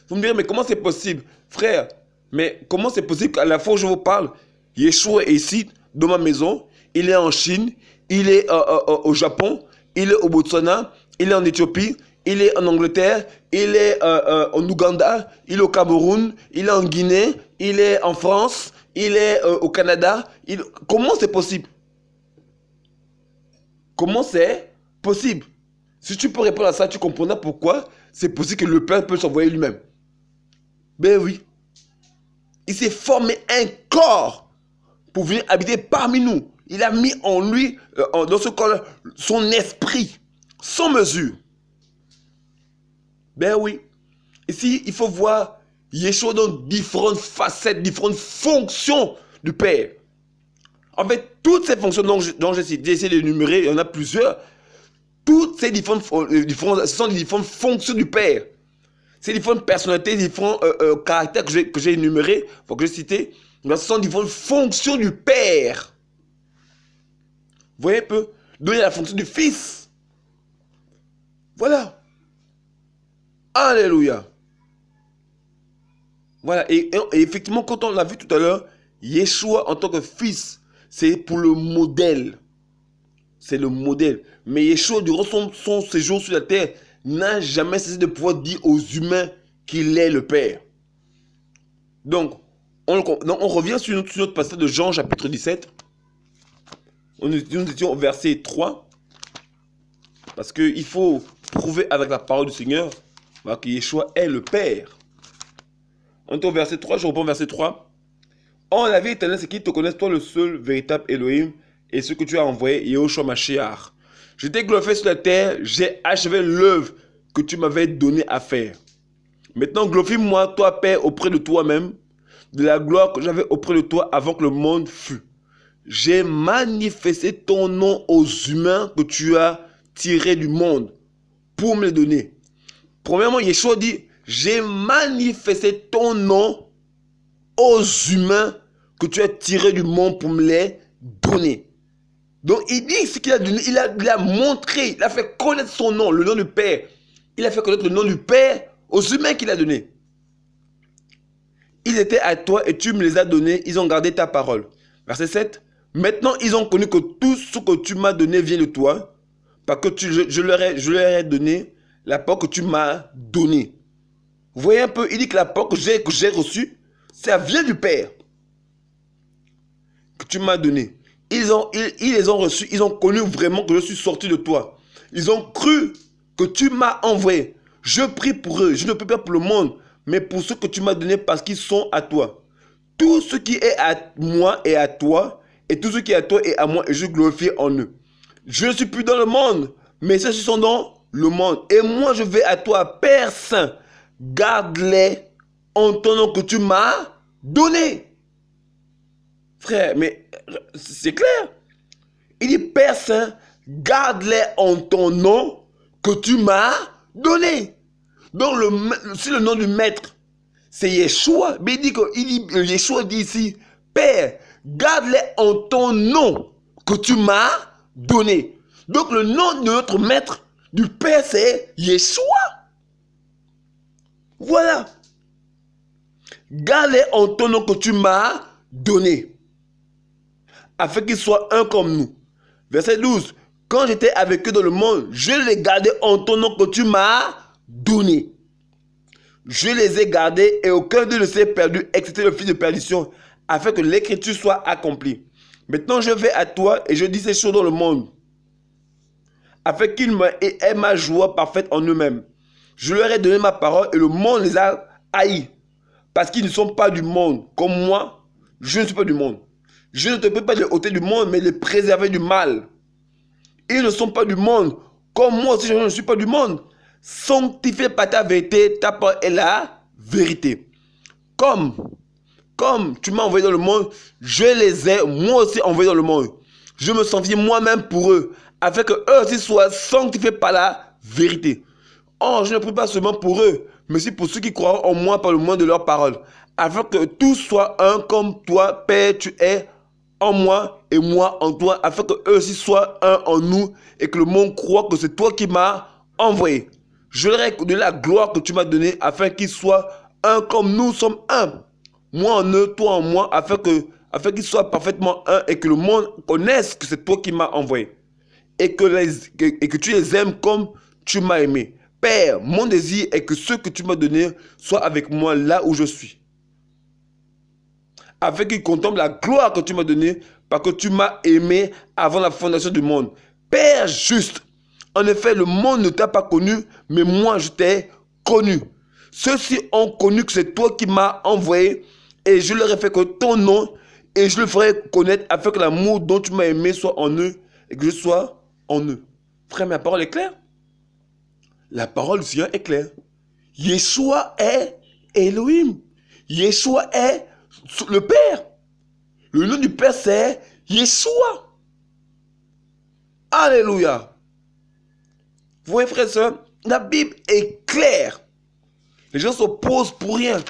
Vous me direz, mais comment c'est possible? Frère, mais comment c'est possible qu'à la fois où je vous parle, Yeshua est ici, dans ma maison, il est en Chine, il est au Japon, il est au Botswana, il est en Éthiopie, il est en Angleterre, il est en Ouganda, il est au Cameroun, il est en Guinée, il est en France, il est au Canada. Comment c'est possible? Comment c'est possible? Si tu peux répondre à ça, tu comprendras pourquoi c'est possible que le Père peut s'envoyer lui-même. Ben oui. Il s'est formé un corps pour venir habiter parmi nous. Il a mis en lui, dans ce corps-là, son esprit, sans mesure. Ben oui. Ici, il faut voir Yeshua dans différentes facettes, différentes fonctions du Père. En fait, toutes ces fonctions dont j'ai essayé d'énumérer, il y en a plusieurs. Toutes ces différentes, ce sont les différentes fonctions du Père. Ces différentes personnalités, différents caractères que j'ai énumérés, que j'ai cités, ce sont différentes fonctions du Père. Vous voyez un peu? Donc il y a la fonction du Fils. Voilà. Alléluia. Voilà. Et effectivement, quand on l'a vu tout à l'heure, Yeshua en tant que Fils, c'est pour le modèle. C'est le modèle. Mais Yeshua, durant son séjour sur la terre, n'a jamais cessé de pouvoir dire aux humains qu'il est le Père. Donc, on revient sur notre passage de Jean, chapitre 17. Nous étions au verset 3. Parce qu'il faut prouver avec la parole du Seigneur que Yeshua est le Père. On est au verset 3, je reprends verset 3. Oh, la vie éternelle, c'est qu'ils te connaissent, toi le seul véritable Elohim, et ce que tu as envoyé, Yehoshua Mashiach. Je t'ai glorifié sur la terre, j'ai achevé l'œuvre que tu m'avais donnée à faire. Maintenant, glorifie-moi, toi, Père, auprès de toi-même, de la gloire que j'avais auprès de toi avant que le monde fût. J'ai manifesté ton nom aux humains que tu as tirés du monde pour me les donner. Premièrement, Yeshua dit, j'ai manifesté ton nom aux humains que tu as tirés du monde pour me les donner. Donc il dit ce qu'il a donné, il a montré, il a fait connaître son nom, le nom du Père. Il a fait connaître le nom du Père aux humains qu'il a donné. Ils étaient à toi et tu me les as donnés, ils ont gardé ta parole. Verset 7. Maintenant ils ont connu que tout ce que tu m'as donné vient de toi, parce que je leur ai donné la parole que tu m'as donnée. Vous voyez un peu, il dit que la parole que j'ai reçue, ça vient du Père que tu m'as donné. Ils les ont reçus, ils ont connu vraiment que je suis sorti de toi. Ils ont cru que tu m'as envoyé. Je prie pour eux, je ne prie pas pour le monde, mais pour ceux que tu m'as donné parce qu'ils sont à toi. Tout ce qui est à moi est à toi, et tout ce qui est à toi est à moi, et je glorifie en eux. Je ne suis plus dans le monde, mais ceux-ci sont dans le monde. Et moi je vais à toi, Père Saint, garde-les en ton nom que tu m'as donné. Frère, mais c'est clair. Il dit, Père Saint, garde-les en ton nom que tu m'as donné. Donc, si le nom du maître, c'est Yeshua, mais Yeshua dit ici, Père, garde-les en ton nom que tu m'as donné. Donc, le nom de notre maître, du Père, c'est Yeshua. Voilà. Garde-les en ton nom que tu m'as donné, afin qu'ils soient un comme nous. Verset 12. Quand j'étais avec eux dans le monde, je les gardais en ton nom que tu m'as donné. Je les ai gardés et aucun d'eux ne s'est perdu, excepté le fils de perdition, afin que l'écriture soit accomplie. Maintenant je vais à toi et je dis ces choses dans le monde, afin qu'ils aient ma joie parfaite en eux-mêmes. Je leur ai donné ma parole et le monde les a haïs, parce qu'ils ne sont pas du monde, comme moi, je ne suis pas du monde. Je ne te peux pas les ôter du monde, mais les préserver du mal. Ils ne sont pas du monde, comme moi aussi je ne suis pas du monde. Sanctifié par ta vérité, ta parole est la vérité. Comme tu m'as envoyé dans le monde, je les ai moi aussi envoyés dans le monde. Je me sanctifie moi-même pour eux, afin que eux aussi soient sanctifiés par la vérité. Oh, je ne prie pas seulement pour eux, mais aussi pour ceux qui croient en moi par le moyen de leur parole, afin que tous soient un comme toi, Père, tu es en moi et moi en toi, afin que eux aussi soient un en nous et que le monde croit que c'est toi qui m'as envoyé. Je leur ai donné la gloire que tu m'as donnée, afin qu'ils soient un comme nous sommes un. Moi en eux, toi en moi, afin qu'ils soient parfaitement un et que le monde connaisse que c'est toi qui m'as envoyé. Et que tu les aimes comme tu m'as aimé. Père, mon désir est que ceux que tu m'as donnés soient avec moi là où je suis. Afin qu'ils contemplent la gloire que tu m'as donnée parce que tu m'as aimé avant la fondation du monde. Père juste, en effet, le monde ne t'a pas connu, mais moi je t'ai connu. Ceux-ci ont connu que c'est toi qui m'as envoyé et je leur ai fait que ton nom et je le ferai connaître afin que l'amour dont tu m'as aimé soit en eux et que je sois en eux. Frère, ma parole est claire. La parole du Seigneur est claire. Yeshua est Elohim. Yeshua est le Père. Le nom du Père, c'est Yeshua. Alléluia. Vous voyez, frères et sœurs, la Bible est claire. Les gens s'opposent pour rien.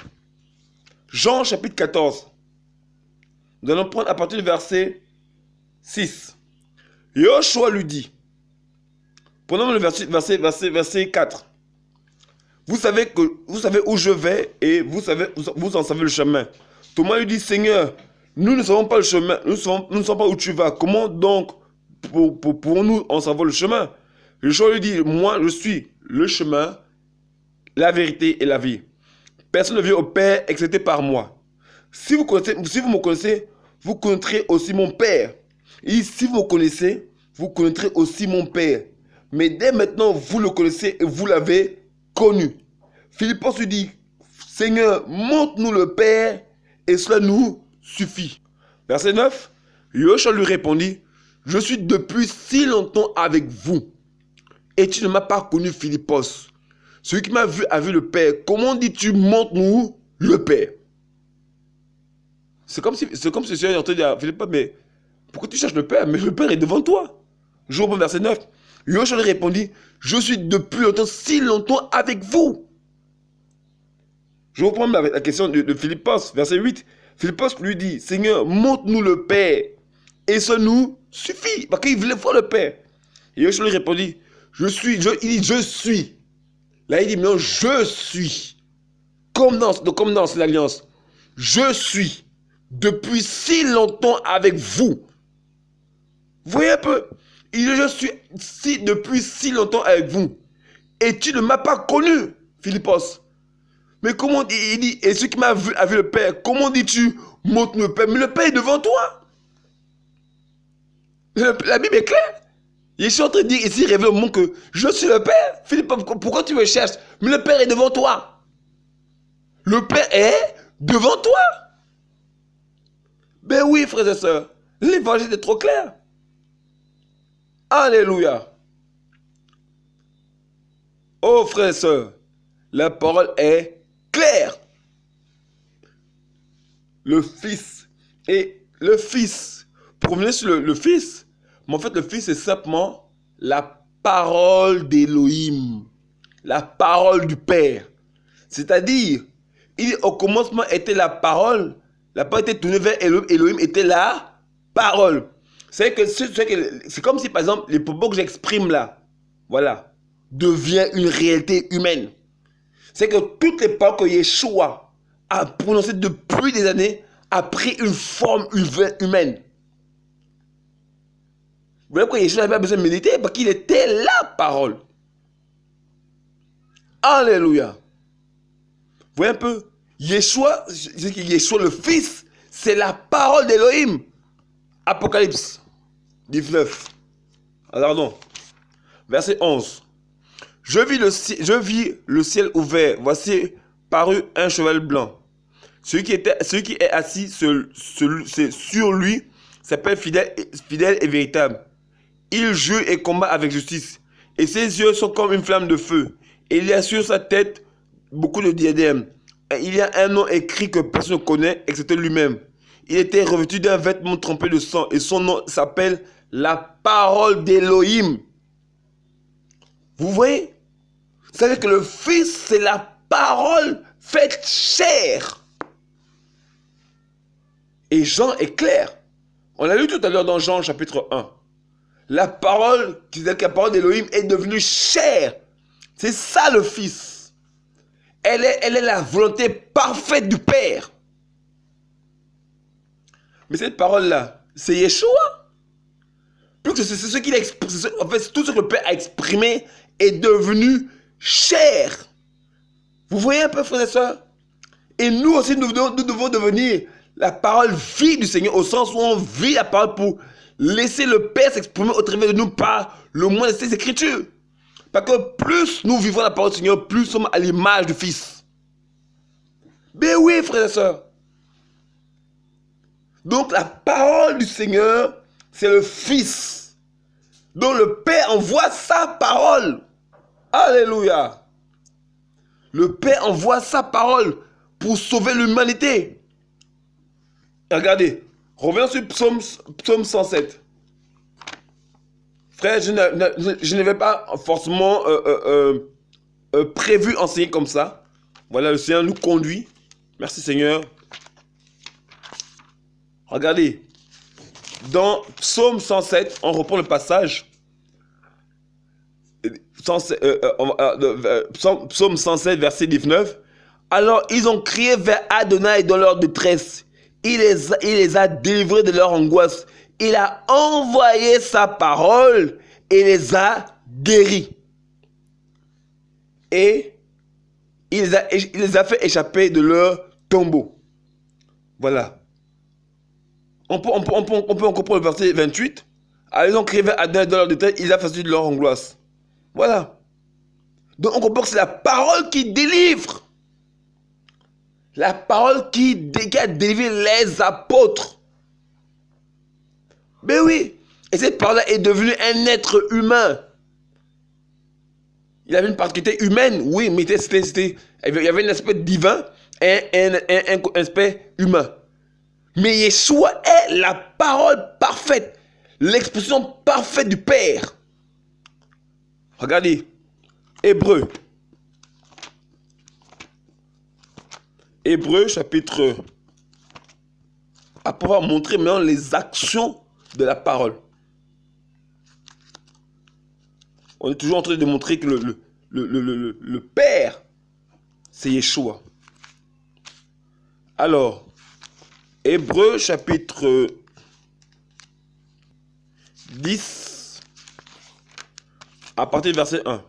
Jean chapitre 14. Nous allons prendre à partir du verset 6. Yoshua lui dit, prenons le verset 4. Vous savez où je vais et vous en savez le chemin. Thomas lui dit, Seigneur, nous ne savons pas le chemin, nous ne savons pas où tu vas. Comment donc pour nous en savoir le chemin? Yoshua lui dit, moi je suis le chemin, la vérité et la vie. Personne ne vient au Père excepté par moi. Si vous me connaissez, vous connaîtrez aussi mon Père. Et si vous me connaissez, vous connaîtrez aussi mon Père. Mais dès maintenant, vous le connaissez et vous l'avez connu. Philippos lui dit, Seigneur, montre-nous le Père et cela nous suffit. Verset 9, Yoshua lui répondit, je suis depuis si longtemps avec vous et tu ne m'as pas connu, Philippos. Celui qui m'a vu a vu le Père. Comment dis-tu, montre-nous le Père? C'est comme si le Seigneur est en train de dire à Philippe, mais pourquoi tu cherches le Père? Mais le Père est devant toi. Je reprends verset 9. Yoshua lui répondit, je suis depuis longtemps, si longtemps avec vous. Je reprends la question de Philippos, verset 8. Philippos lui dit, Seigneur, montre-nous le Père. Et ça nous suffit. Parce qu'il voulait voir le Père. Et Yoshua lui répondit, il dit, je suis. Là, il dit, non, je suis. Comme dans l'alliance. Je suis depuis si longtemps avec vous. Vous voyez un peu? Il dit, je suis depuis si longtemps avec vous. Et tu ne m'as pas connu, Philippos. Mais comment il dit, et celui qui m'a vu a vu le Père. Comment dis-tu, montre le Père? Mais le Père est devant toi. La Bible est claire. Je suis en train de dire ici, révèle au monde que je suis le Père. Philippe, pourquoi tu me cherches? Mais le Père est devant toi. Le Père est devant toi. Ben oui, frères et sœurs. L'évangile est trop clair. Alléluia. Oh, frères et sœurs, la parole est claire. Le Fils. Et le Fils, pour revenir sur le Fils, mais en fait, le Fils, c'est simplement la parole d'Élohim, la parole du Père. C'est-à-dire, au commencement était la parole était tournée vers Elohim, Elohim était la parole. C'est comme si, par exemple, les propos que j'exprime là, voilà, devient une réalité humaine. C'est que toutes les paroles que Yeshua a prononcées depuis des années a pris une forme humaine. Vous voyez pourquoi Yeshua n'avait pas besoin de méditer? Parce qu'il était la parole. Alléluia. Vous voyez un peu? Yeshua le Fils, c'est la parole d'Élohim. Apocalypse 19. Pardon. Verset 11. Je vis le ciel ouvert. Voici parut un cheval blanc. Celui qui est assis sur lui s'appelle fidèle et véritable. Il jure et combat avec justice. Et ses yeux sont comme une flamme de feu. Et il y a sur sa tête beaucoup de diadèmes. Et il y a un nom écrit que personne ne connaît, excepté lui-même. il était revêtu d'un vêtement trempé de sang et son nom s'appelle la parole d'Élohim. Vous voyez? Vous savez que le Fils, c'est la parole faite chair. Et Jean est clair. On l'a lu tout à l'heure dans Jean chapitre 1. La parole, la parole d'Élohim est devenue chair. C'est ça le Fils. Elle est la volonté parfaite du Père. Mais cette parole-là, c'est Yeshua. Plus que c'est ce qu'il a exprimé. En fait, tout ce que le Père a exprimé est devenu chair. Vous voyez un peu, frères et sœurs? Et nous aussi, nous devons devenir la parole vie du Seigneur, au sens où on vit la parole pour laisser le Père s'exprimer au travers de nous par le moyen de ses Écritures. Parce que plus nous vivons la parole du Seigneur, plus nous sommes à l'image du Fils. Mais oui, frères et sœurs. Donc la parole du Seigneur, c'est le Fils. Donc le Père envoie sa parole. Alléluia. Le Père envoie sa parole pour sauver l'humanité. Regardez, revenons sur Psaume 107. Frère, je n'avais pas forcément prévu enseigner comme ça. Voilà, le Seigneur nous conduit. Merci Seigneur. Regardez, dans Psaume 107, on reprend le passage. Psaume 107, verset 19. Alors ils ont crié vers Adonai dans leur détresse. Il les a délivrés de leur angoisse. Il a envoyé sa parole et les a guéris. Et il les a fait échapper de leur tombeau. Voilà. On peut encore prendre le verset 28. Alors ils ont crié vers Adonai dans leur détresse. Il a facilité de leur angoisse. Voilà. Donc on comprend que c'est la parole qui délivre. La parole qui a délivré les apôtres. Mais oui. Et cette parole-là est devenue un être humain. Il avait une particularité humaine, oui, mais il y avait un aspect divin et un aspect humain. Mais Yeshua est la parole parfaite, l'expression parfaite du Père. Regardez, Hébreu chapitre... À pouvoir montrer maintenant les actions de la parole. On est toujours en train de montrer que le Père, c'est Yeshua. Alors, Hébreu chapitre 10, à partir du verset 1.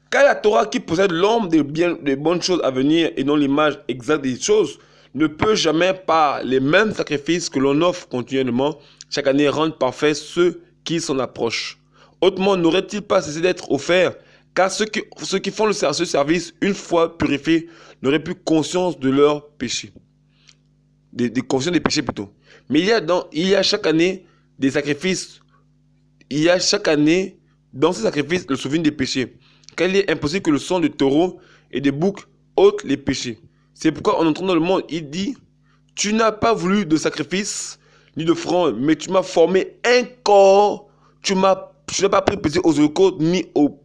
Car la Torah qui possède l'ombre des bonnes choses à venir et non l'image exacte des choses, ne peut jamais par les mêmes sacrifices que l'on offre continuellement chaque année rendre parfaits ceux qui s'en approchent. Autrement, n'aurait-il pas cessé d'être offert, car ceux qui font ce service, une fois purifiés, n'auraient plus conscience de leurs péchés. Conscience des péchés plutôt. Mais il y a chaque année des sacrifices. Il y a chaque année, dans ces sacrifices, le souvenir des péchés. Car il est impossible que le sang de taureau et des boucs ôte les péchés. C'est pourquoi en entrant dans le monde, il dit, tu n'as pas voulu de sacrifice, ni de offrande, mais tu m'as formé un corps, tu n'as pas pris plaisir aux holocaustes, ni au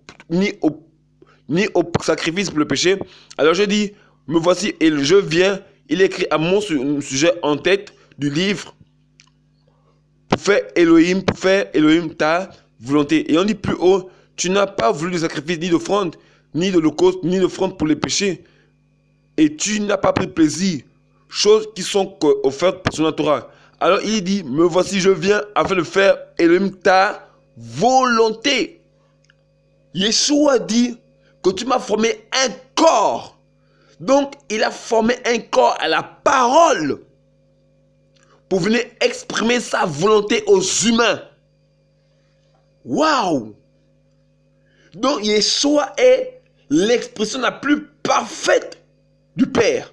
sacrifice pour le péché. Alors je dis, me voici et je viens, il écrit à mon sujet en tête du livre, pour faire Elohim ta volonté. Et on dit plus haut, tu n'as pas voulu de sacrifice, ni d'offrande, ni d'holocauste, ni d'offrande pour les péchés. Et tu n'as pas pris plaisir, choses qui sont offertes par son Torah. Alors il dit, me voici, je viens afin de faire Elohim ta volonté. Yeshua dit que tu m'as formé un corps. Donc il a formé un corps à la parole pour venir exprimer sa volonté aux humains. Waouh! Donc Yeshua est l'expression la plus parfaite du Père.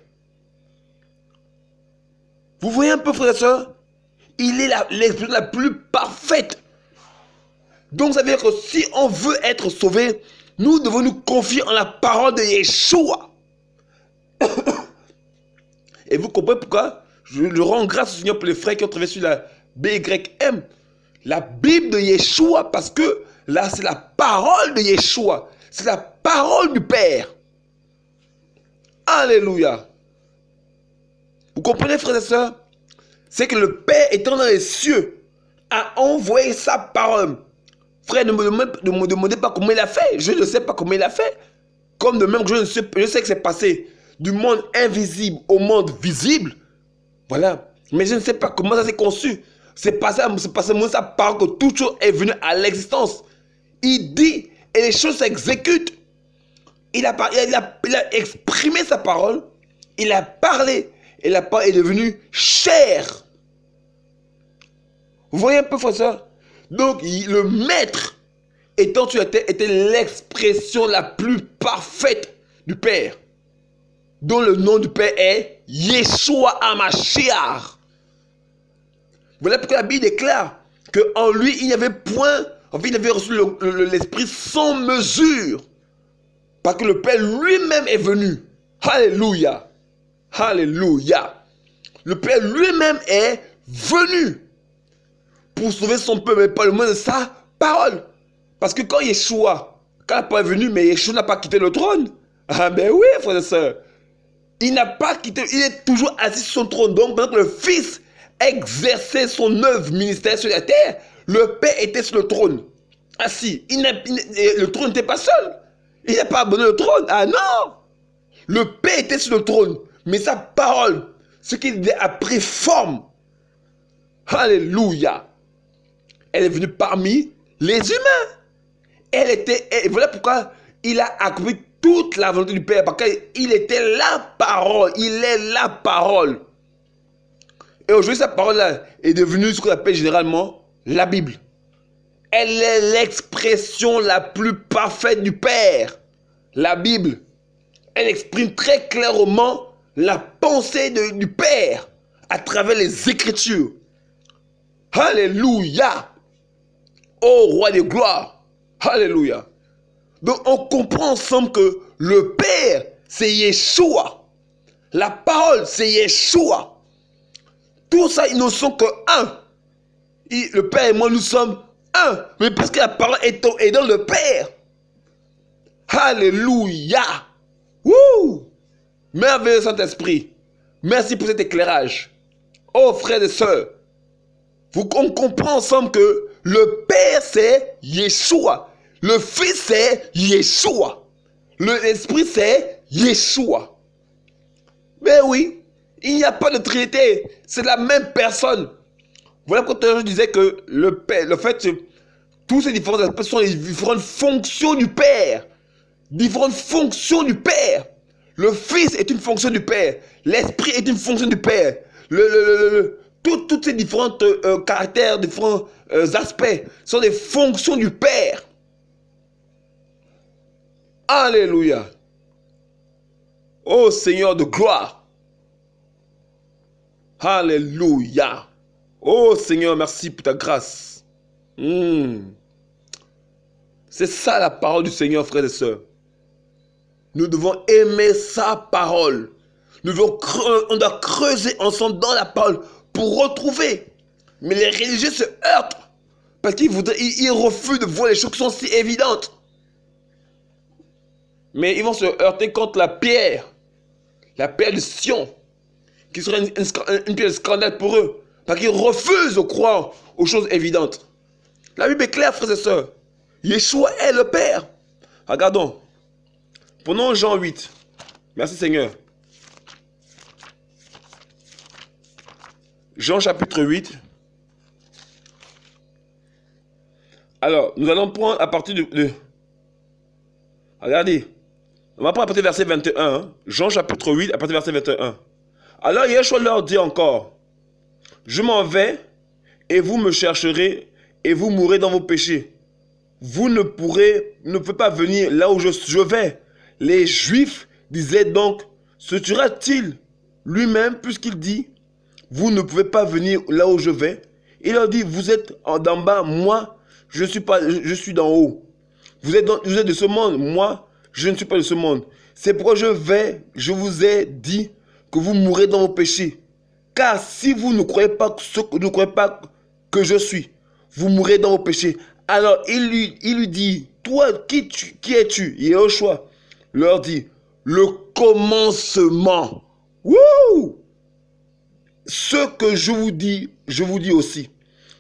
Vous voyez un peu, frères et sœurs? Il est l'expression la plus parfaite. Donc ça veut dire que si on veut être sauvé, nous devons nous confier en la parole de Yeshua. Et vous comprenez pourquoi Je rends grâce au Seigneur pour les frères qui ont travaillé sur la BYM. La Bible de Yeshua, parce que là, c'est la parole de Yeshua. C'est la parole du Père. Alléluia. Vous comprenez, frères et sœurs? C'est que le Père étant dans les cieux a envoyé sa parole. Frère, ne me demandez pas comment il a fait. Je ne sais pas comment il a fait. Comme de même que je sais que c'est passé du monde invisible au monde visible. Voilà. Mais je ne sais pas comment ça s'est conçu. C'est passé moi sa parole que toute chose est venue à l'existence. Il dit et les choses s'exécutent. Il a exprimé sa parole. Il a parlé. Et la parole est devenue chair. Vous voyez un peu, frère, ça? Donc, le maître, étant sur la terre, était l'expression la plus parfaite du Père. Dont le nom du Père est Yeshua HaMashiach. Voilà pourquoi la Bible déclare qu'en lui, il n'y avait point, en fait, il avait reçu l'Esprit sans mesure. Parce que le Père lui-même est venu. Alléluia. Alléluia. Le Père lui-même est venu pour sauver son peuple, mais pas le moins de sa parole. Parce que quand la parole est venue, mais Yeshua n'a pas quitté le trône. Ah ben oui, frères et sœurs. Il n'a pas quitté, il est toujours assis sur son trône. Donc, pendant que le Fils exerçait son œuvre ministérielle sur la terre, le Père était sur le trône, assis. Le trône n'était pas seul. Il n'a pas abandonné le trône. Ah non! Le Père était sur le trône, mais sa parole, ce qu'il a pris forme. Alléluia. Elle est venue parmi les humains. Et voilà pourquoi il a accompli toute la volonté du Père, parce qu'il était la parole. Il est la parole. Et aujourd'hui, sa parole-là est devenue ce qu'on appelle généralement la Bible. Elle est l'expression la plus parfaite du Père. La Bible. Elle exprime très clairement la pensée du Père à travers les Écritures. Alléluia. Ô roi de gloire. Alléluia. Donc on comprend ensemble que le Père, c'est Yeshua. La parole, c'est Yeshua. Tout ça, ils ne sont que un. Le Père et moi, nous sommes un. Mais parce que la parole est dans le Père. Alléluia. Wouh! Merveilleux Saint-Esprit. Merci pour cet éclairage. Oh frères et sœurs, on comprend ensemble que le Père c'est Yeshua. Le Fils c'est Yeshua. L'Esprit c'est Yeshua. Mais oui, il n'y a pas de Trinité. C'est la même personne. Voilà pourquoi je disais que le Père, le fait, tous ces différents aspects sont les différentes fonctions du Père. Différentes fonctions du Père. Le Fils est une fonction du Père. L'Esprit est une fonction du Père. Toutes ces différents caractères, différents aspects sont des fonctions du Père. Alléluia. Ô Seigneur de gloire. Alléluia. Ô Seigneur, merci pour ta grâce. C'est ça la parole du Seigneur, frères et sœurs. Nous devons aimer sa parole. On doit creuser ensemble dans la parole pour retrouver. Mais les religieux se heurtent parce qu'ils refusent de voir les choses qui sont si évidentes. Mais ils vont se heurter contre la pierre de Sion, qui serait une pierre de scandale pour eux, parce qu'ils refusent de croire aux choses évidentes. La Bible est claire, frères et sœurs. Yeshua est le Père. Regardons. Prenons Jean 8. Merci Seigneur. Jean chapitre 8. Alors, nous allons prendre à partir de... Regardez. On va prendre à partir du verset 21. Hein. Jean chapitre 8, à partir du verset 21. Alors Yeshua leur dit encore, je m'en vais et vous me chercherez et vous mourrez dans vos péchés. Vous ne pouvez pas venir là où je vais. Les Juifs disaient donc, se tuera-t-il lui-même puisqu'il dit, vous ne pouvez pas venir là où je vais. Il leur dit, vous êtes d'en bas, moi, je suis d'en haut. Vous êtes de ce monde, moi, je ne suis pas de ce monde. C'est pourquoi je vous ai dit que vous mourrez dans vos péchés. Car si vous ne croyez pas que je suis, vous mourrez dans vos péchés. Alors il lui dit, toi, qui es-tu? Yehoshua leur dit, le commencement. Wouh! Ce que je vous dis aussi.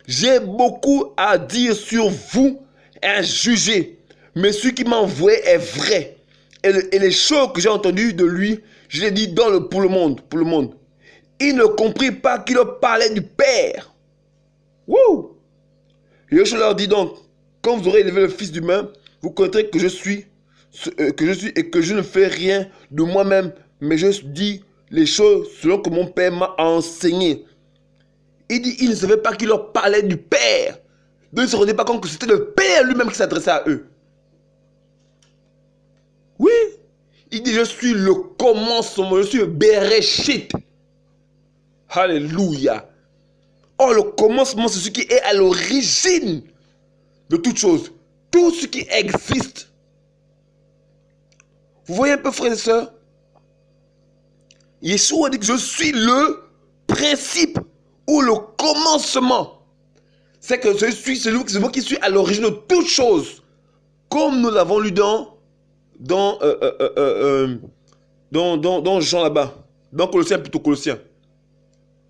J'ai beaucoup à dire sur vous et à juger. Mais ce qui m'a envoyé est vrai. Et les choses que j'ai entendues de lui, je l'ai dit pour le monde. Il ne comprit pas qu'il parlait du Père. Wouh! Yeshua leur dit donc, quand vous aurez élevé le Fils d'humain, vous connaîtrez que je suis et que je ne fais rien de moi-même, mais je dis les choses selon que mon Père m'a enseigné. Il dit, il ne savait pas qu'il leur parlait du Père. Donc il ne se rendait pas compte que c'était le Père lui-même qui s'adressait à eux. Oui, il dit, je suis le commencement, je suis le Bereshit. Alléluia. Oh, le commencement, c'est ce qui est à l'origine de toute chose. Tout ce qui existe. Vous voyez un peu, frères et sœurs? Yeshua dit que je suis le principe ou le commencement. C'est que je suis celui qui suis à l'origine de toute chose. Comme nous l'avons lu dans Jean là-bas. Dans Colossiens, plutôt Colossiens.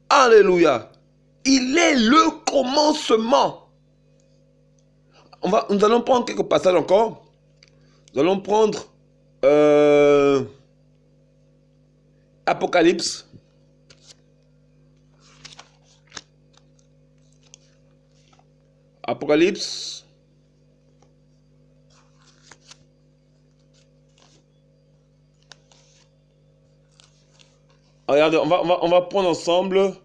Alléluia. Il est le commencement. Nous allons prendre quelques passages encore. Nous allons prendre Apocalypse. Apocalypse. Regardez, on va prendre ensemble.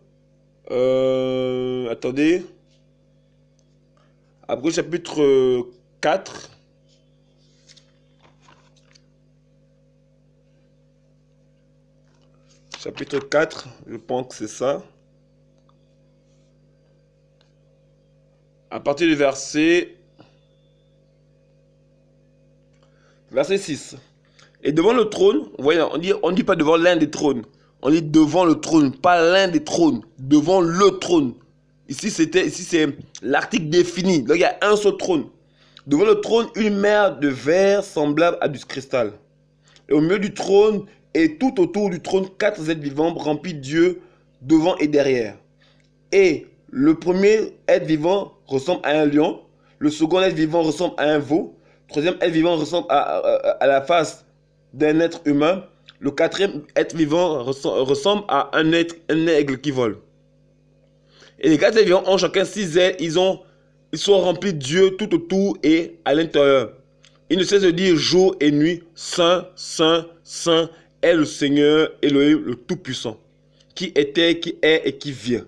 Attendez. Après chapitre 4. Chapitre 4, je pense que c'est ça. À partir du verset 6. Et devant le trône, vous voyez, on dit pas devant l'un des trônes. On dit devant le trône, pas l'un des trônes, devant le trône. Ici, c'est l'article défini. Là, il y a un seul trône. Devant le trône, une mer de verre semblable à du cristal. Et au milieu du trône, et tout autour du trône, 4 êtres vivants remplis de Dieu devant et derrière. Et le premier être vivant ressemble à un lion. Le second être vivant ressemble à un veau. Le troisième être vivant ressemble à la face d'un être humain. Le quatrième être vivant ressemble à un aigle qui vole. Et les 4 êtres vivants ont chacun 6 ailes. Ils sont remplis de Dieu tout autour et à l'intérieur. Ils ne cessent de dire jour et nuit, Saint, Saint, Saint est le Seigneur Elohim le Tout-Puissant, qui était, qui est et qui vient.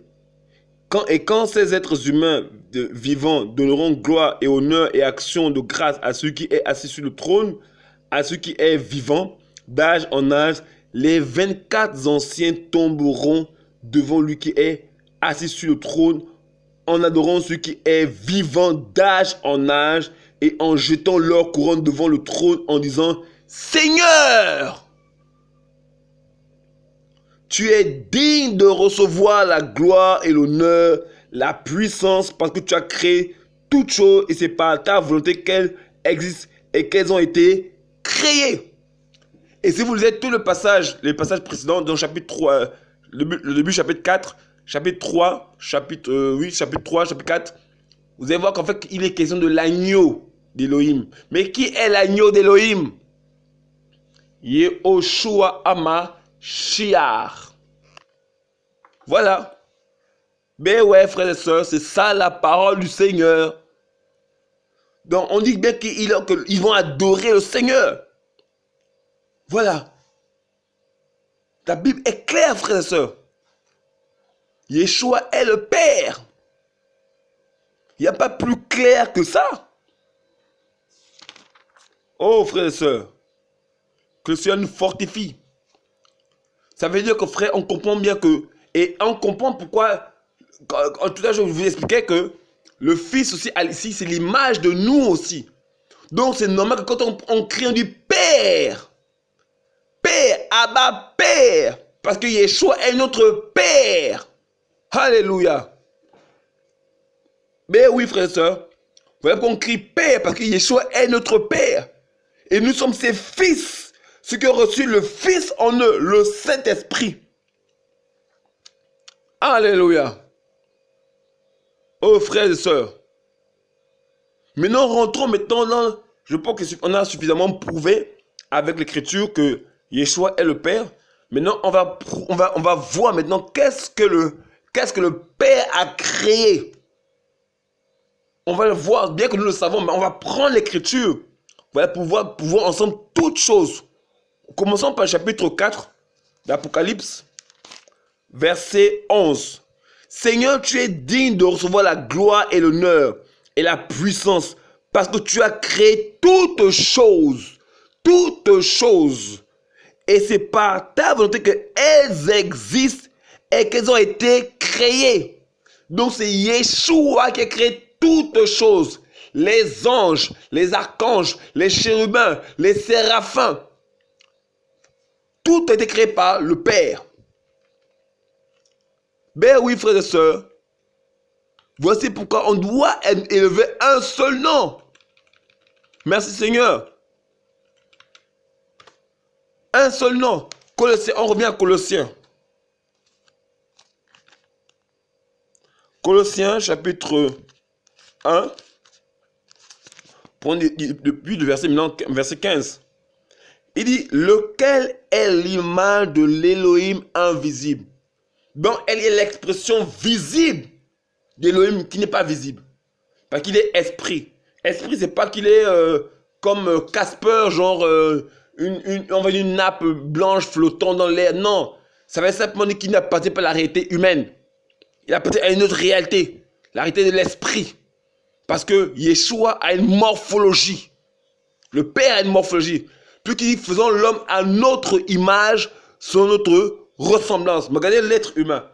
Quand ces êtres humains vivants donneront gloire et honneur et action de grâce à celui qui est assis sur le trône, à celui qui est vivant, d'âge en âge, les 24 anciens tomberont devant lui qui est assis sur le trône, en adorant celui qui est vivant d'âge en âge et en jetant leur couronne devant le trône en disant « Seigneur !» Tu es digne de recevoir la gloire et l'honneur, la puissance, parce que tu as créé toutes choses et c'est par ta volonté qu'elles existent et qu'elles ont été créées. Et si vous lisez tout les passages précédents, dans chapitre 3, le début chapitre 4, chapitre 3, chapitre 3, chapitre 4, vous allez voir qu'en fait, il est question de l'agneau d'Élohim. Mais qui est l'agneau d'Élohim? Yehoshua HaMashiach. Voilà. Ben ouais, frères et sœurs, c'est ça la parole du Seigneur. Donc, on dit bien qu'ils vont adorer le Seigneur. Voilà. La Bible est claire, frères et sœurs. Yeshua est le Père. Il n'y a pas plus clair que ça. Oh, frères et sœurs, que le Seigneur nous fortifie. Ça veut dire que, frère, on comprend bien que... Et on comprend pourquoi... Tout à l'heure, je vous expliquais que le Fils aussi, ici, c'est l'image de nous aussi. Donc, c'est normal que quand on crie, on dit Père. Père, Abba, Père. Parce que Yeshua est notre Père. Alléluia. Mais oui, frères et sœurs, voilà qu'on crie Père parce que Yeshua est notre Père. Et nous sommes ses fils. Ceux qui ont reçu le Fils en eux, le Saint-Esprit. Alléluia. Oh, frères et sœurs. Maintenant, rentrons maintenant dans... Je pense qu'on a suffisamment prouvé avec l'Écriture que Yeshua est le Père. Maintenant, on va voir maintenant qu'est-ce que le Père a créé. On va le voir, bien que nous le savons, mais on va prendre l'Écriture. Voilà, pour voir ensemble toutes choses. Commençons par le chapitre 4 d'Apocalypse, verset 11. Seigneur, tu es digne de recevoir la gloire et l'honneur et la puissance, parce que tu as créé toutes choses, et c'est par ta volonté qu'elles existent et qu'elles ont été créées. Donc c'est Yeshua qui a créé toutes choses, les anges, les archanges, les chérubins, les séraphins. Tout a été créé par le Père. Ben oui, frères et sœurs, voici pourquoi on doit élever un seul nom. Merci Seigneur. Un seul nom. Colossiens, on revient à Colossiens. Colossiens chapitre 1. Depuis le verset 15. Il dit, lequel est l'image de l'Élohim invisible. Donc, elle est l'expression visible d'Élohim qui n'est pas visible. Parce qu'il est esprit. Esprit, c'est pas qu'il est comme Casper, genre une nappe blanche flottant dans l'air. Non, ça veut simplement dire qu'il n'appartient pas à la réalité humaine. Il appartient à une autre réalité, la réalité de l'esprit. Parce que Yeshua a une morphologie. Le Père a une morphologie. Plus qu'il dit, faisons l'homme à notre image, selon notre ressemblance. Regardez l'être humain.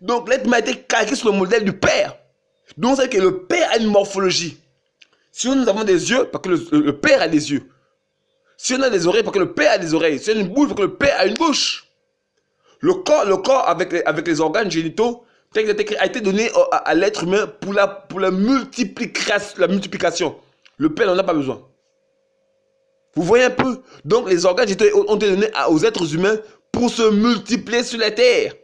Donc l'être humain a été calqué sur le modèle du Père. Donc c'est que le Père a une morphologie. Si nous avons des yeux, parce que le Père a des yeux. Si on a des oreilles, parce que le Père a des oreilles. Si on a une bouche, parce que le Père a une bouche. Le corps avec les organes génitaux a été donné à l'être humain pour la multiplication. Le Père n'en a pas besoin. Vous voyez un peu? Donc les organes génitaux ont été donnés aux êtres humains pour se multiplier sur la terre.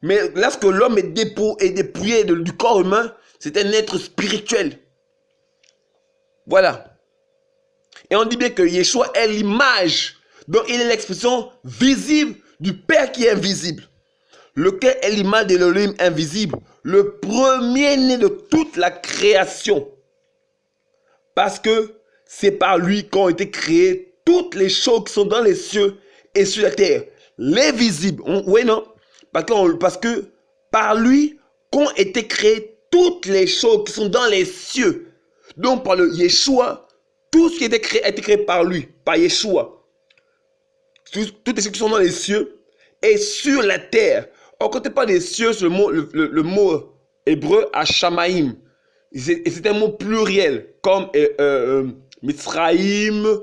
Mais lorsque l'homme est dépouillé du corps humain, c'est un être spirituel. Voilà. Et on dit bien que Yeshua est l'image. Donc il est l'expression visible du Père qui est invisible. Lequel est l'image de l'Élohim invisible, le premier-né de toute la création. Parce que c'est par lui qu'ont été créées toutes les choses qui sont dans les cieux et sur la terre. Les visibles. Oui, non? Parce que par lui qu'ont été créées toutes les choses qui sont dans les cieux. Donc par le Yeshua, tout ce qui a été créé par lui, par Yeshua. Toutes les choses qui sont dans les cieux et sur la terre. On ne compte pas des cieux sur le mot hébreu Hashamaïm. C'est un mot pluriel, comme Mitzraïm,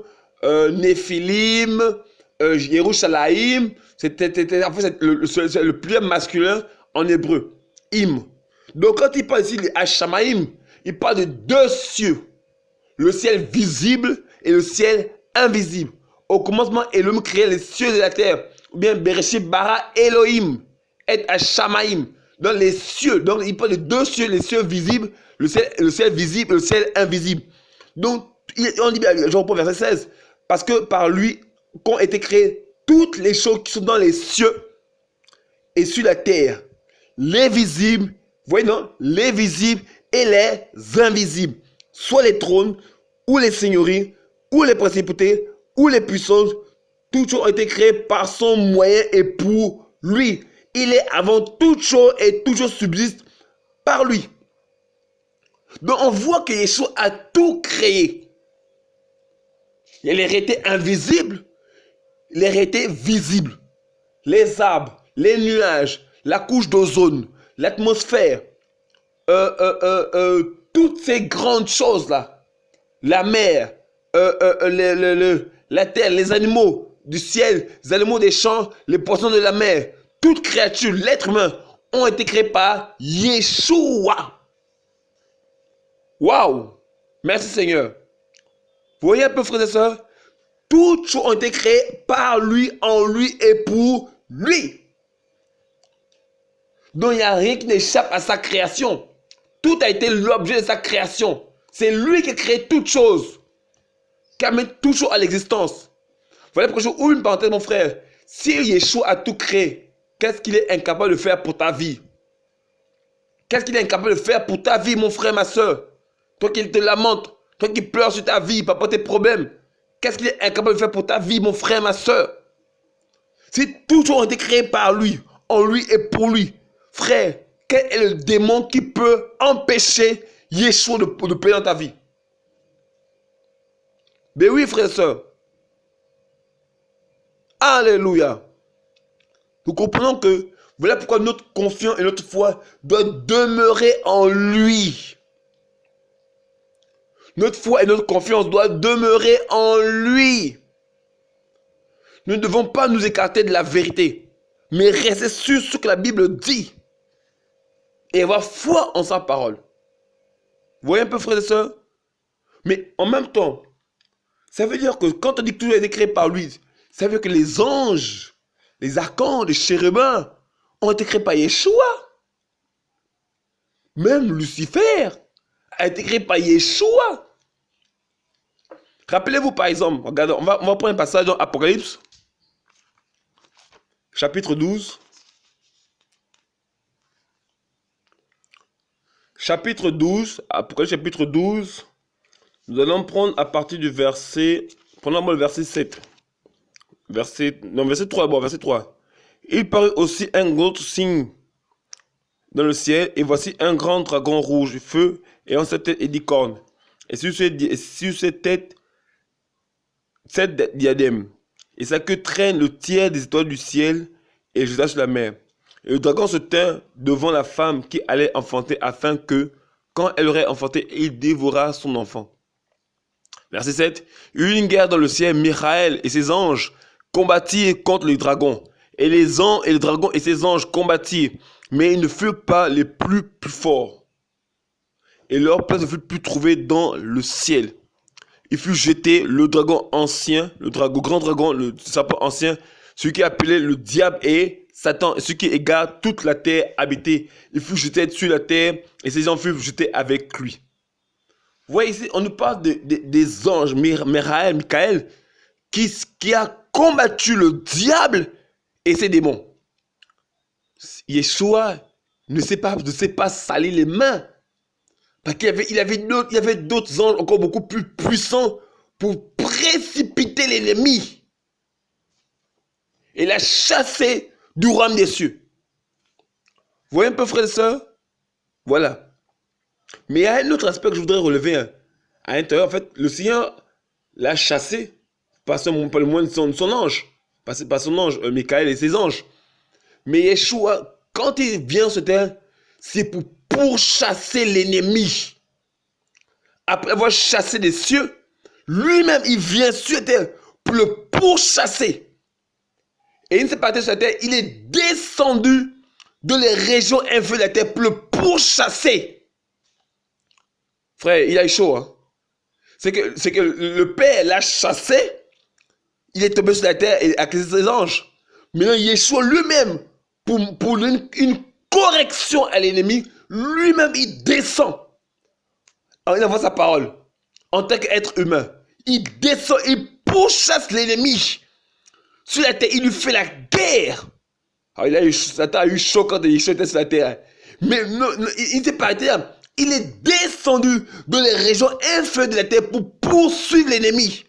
Néphilim, Yerushalayim. En fait, c'est le pluriel masculin en hébreu. Im. Donc quand il parle ici de Hashamaïm, il parle de deux cieux. Le ciel visible et le ciel invisible. Au commencement, Elohim créait les cieux et la terre. Ou bien Bereshit bara Elohim et Hashamaïm. Dans les cieux. Donc il parle de deux cieux, les cieux visibles, le ciel visible et le ciel invisible. Donc on dit, je reprends verset 16. Parce que par lui qu'ont été créées toutes les choses qui sont dans les cieux et sur la terre. Les visibles, vous voyez non? Les visibles et les invisibles. Soit les trônes, ou les seigneuries, ou les principautés, ou les puissances, toutes choses ont été créées par son moyen et pour lui. Il est avant toute chose et toute chose subsiste par lui. Donc on voit que Yeshua a tout créé. Il y a les réalités invisibles, les réalités visibles. Les arbres, les nuages, la couche d'ozone, l'atmosphère, toutes ces grandes choses-là. La mer, la terre, les animaux. du ciel, les animaux des champs, les poissons de la mer, toute créature, l'être humain, ont été créés par Yeshua. Waouh! Merci Seigneur. Vous voyez un peu, frères et sœurs? Toutes choses ont été créées par lui, en lui et pour lui. Donc il n'y a rien qui n'échappe à sa création. Tout a été l'objet de sa création. C'est lui qui a créé toutes choses, qui a mis toutes choses à l'existence. Voilà pourquoi je ouvre une parenthèse, mon frère. Si Yeshua a tout créé, qu'est-ce qu'il est incapable de faire pour ta vie? Qu'est-ce qu'il est incapable de faire pour ta vie, mon frère, ma soeur? Toi qui te lamentes, toi qui pleures sur ta vie, papa, tes problèmes. Qu'est-ce qu'il est incapable de faire pour ta vie, mon frère, ma soeur? Si toutes choses ont été créées par lui, en lui et pour lui, frère, quel est le démon qui peut empêcher Yeshua de payer dans ta vie? Ben oui, frère et soeur. Alléluia. Nous comprenons que voilà pourquoi notre confiance et notre foi doivent demeurer en lui. Notre foi et notre confiance doivent demeurer en lui. Nous ne devons pas nous écarter de la vérité, mais rester sur ce que la Bible dit et avoir foi en sa parole. Vous voyez un peu, frères et sœurs? Mais en même temps, ça veut dire que quand on dit que tout a été créé par lui, ça veut dire que les anges, les archanges, les chérubins ont été créés par Yeshua. Même Lucifer a été créé par Yeshua. Rappelez-vous par exemple, regardez, on va prendre un passage dans Apocalypse, chapitre 12. Chapitre 12, Apocalypse chapitre 12, nous allons prendre à partir du verset, prenons le verset 7. Verset 3, bon, verset 3. Il parut aussi un autre signe dans le ciel, et voici un grand dragon rouge, feu, et en sa tête et 10 cornes. Et sur ses têtes, 7 diadèmes. Et sa queue traîne le tiers des étoiles du ciel, et jeta sur la mer. Et le dragon se tint devant la femme qui allait enfanter, afin que, quand elle aurait enfanté, il dévorât son enfant. Verset 7. Il y eut une guerre dans le ciel, Michael et ses anges combattirent contre le dragon. Et le dragon et ses anges combattirent, mais ils ne furent pas les plus forts. Et leur place ne fut plus trouvée dans le ciel. Il fut jeté, le dragon ancien, grand dragon, le serpent ancien, celui qui est appelé le diable et Satan, celui qui égare toute la terre habitée. Il fut jeté sur la terre et ses gens furent jetés avec lui. Vous voyez ici, on nous parle des anges, Michael, qui a combattu le diable et ses démons. Yeshua ne sait pas salir les mains. Parce qu'il y avait d'autres anges encore beaucoup plus puissants pour précipiter l'ennemi et la chasser du royaume des cieux. Vous voyez un peu, frères et sœurs? Voilà. Mais il y a un autre aspect que je voudrais relever. À l'intérieur, en fait, le Seigneur l'a chassé par le moyen de son ange. Par son ange, Michael et ses anges. Mais Yeshua, quand il vient sur terre, c'est pour pourchasser l'ennemi. Après avoir chassé des cieux, lui-même, il vient sur terre pour le pourchasser. Et il ne s'est pas arrêté sur la terre, il est descendu de les régions inférieures de la terre pour le pourchasser. Frère, il a eu chaud. Hein? C'est que le Père l'a chassé, il est tombé sur la terre et a créé ses anges. Maintenant, Yeshua lui-même, pour une correction à l'ennemi, lui-même, il descend. Alors, il envoie sa parole. En tant qu'être humain, il descend, il pourchasse l'ennemi. Sur la terre, il lui fait la guerre. Alors, Satan a eu chaud quand il était sur la terre. Mais non, il ne s'est pas arrêté. Il est descendu dans les régions inférieures de la terre pour poursuivre l'ennemi.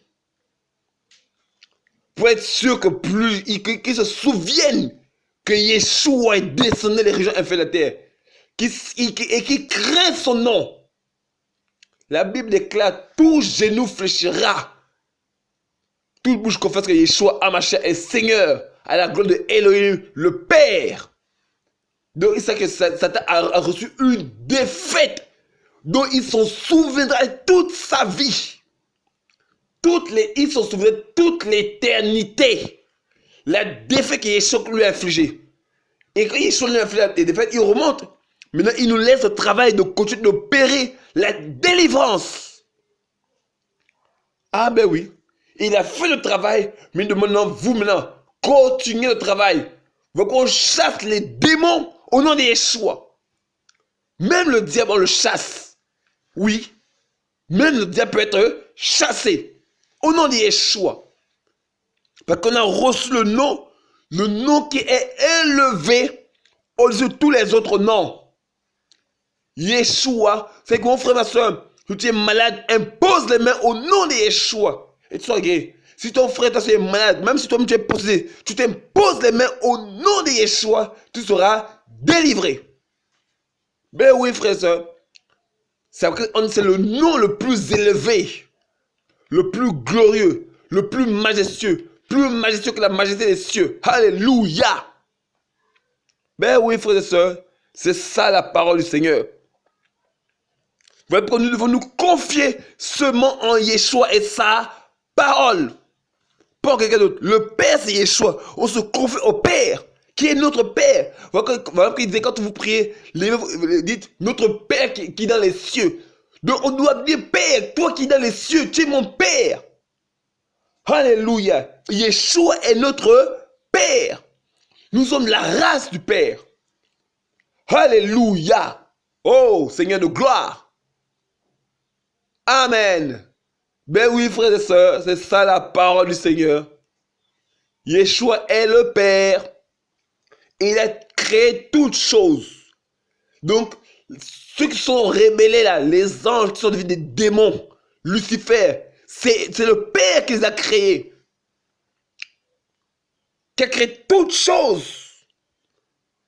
Pour être sûr que qu'il se souvienne que Yeshua est descendu dans les régions inférieures de la terre. Et qu'il craint son nom. La Bible déclare, tout genou fléchira. Toute bouche confesse que Yeshua Hamashiach est Seigneur à la gloire de Elohim, le Père. Donc il sait que Satan a reçu une défaite dont il s'en souviendra toute sa vie. il se souvenait toute l'éternité. La défaite que Yeshua lui a infligée. Et quand Yeshua lui a infligé la défaite, il remonte. Maintenant, il nous laisse le travail de continuer d'opérer la délivrance. Ah ben oui. Il a fait le travail, mais maintenant, vous maintenant, continuez le travail. Vous qu'on chasse les démons au nom de Yeshua. Même le diable, on le chasse. Oui. Même le diable peut être chassé au nom de Yeshua. Parce qu'on a reçu le nom qui est élevé au-dessus de tous les autres noms. Yeshua, c'est que mon frère, ma soeur, si tu es malade, impose les mains au nom de Yeshua. Et tu sois guéri. Si ton frère est malade, même si toi-même tu es possédé, tu t'imposes les mains au nom de Yeshua, tu seras délivré. Ben oui, frère et soeur. C'est le nom le plus élevé, le plus glorieux, le plus majestueux que la majesté des cieux. Alléluia. Ben oui, frères et sœurs, c'est ça la parole du Seigneur. Nous devons nous confier seulement en Yeshua et sa parole. Pas quelqu'un d'autre. Le Père, c'est Yeshua. On se confie au Père, qui est notre Père. Voilà qu'il disait, quand vous priez, dites notre Père qui est dans les cieux. Donc on doit dire Père, toi qui es dans les cieux, tu es mon Père. Alléluia. Yeshua est notre Père. Nous sommes la race du Père. Alléluia. Oh, Seigneur de gloire. Amen. Ben oui, frères et sœurs, c'est ça la parole du Seigneur. Yeshua est le Père. Il a créé toutes choses. Donc, ceux qui sont rebellés là, les anges qui sont devenus des démons, Lucifer, c'est le Père qui les a créés. Qui a créé toutes choses.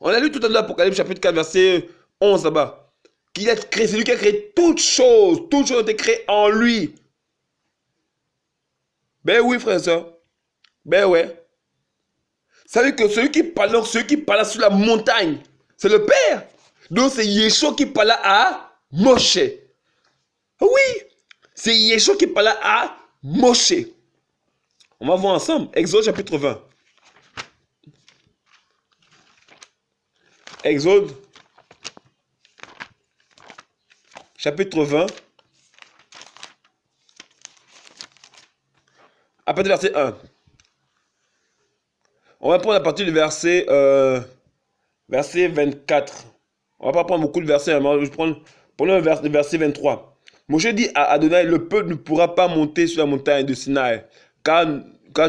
On a lu tout à l'heure l'Apocalypse chapitre 4, verset 11 là-bas. C'est lui qui a créé toutes choses ont été créées en lui. Ben oui, frère et soeur. Ben ouais. Vous savez que celui qui parle sur la montagne, c'est le Père. Donc c'est Yeshua qui parle à Moshe. Oui, c'est Yeshua qui parle à Moshe. On va voir ensemble. Exode chapitre 20. Exode chapitre 20. À partir du verset 1. On va prendre à partir du verset 24. On va pas prendre beaucoup de versets, mais je vais prendre le verset 23. Moïse dit à Adonai, le peuple ne pourra pas monter sur la montagne de Sinaï, car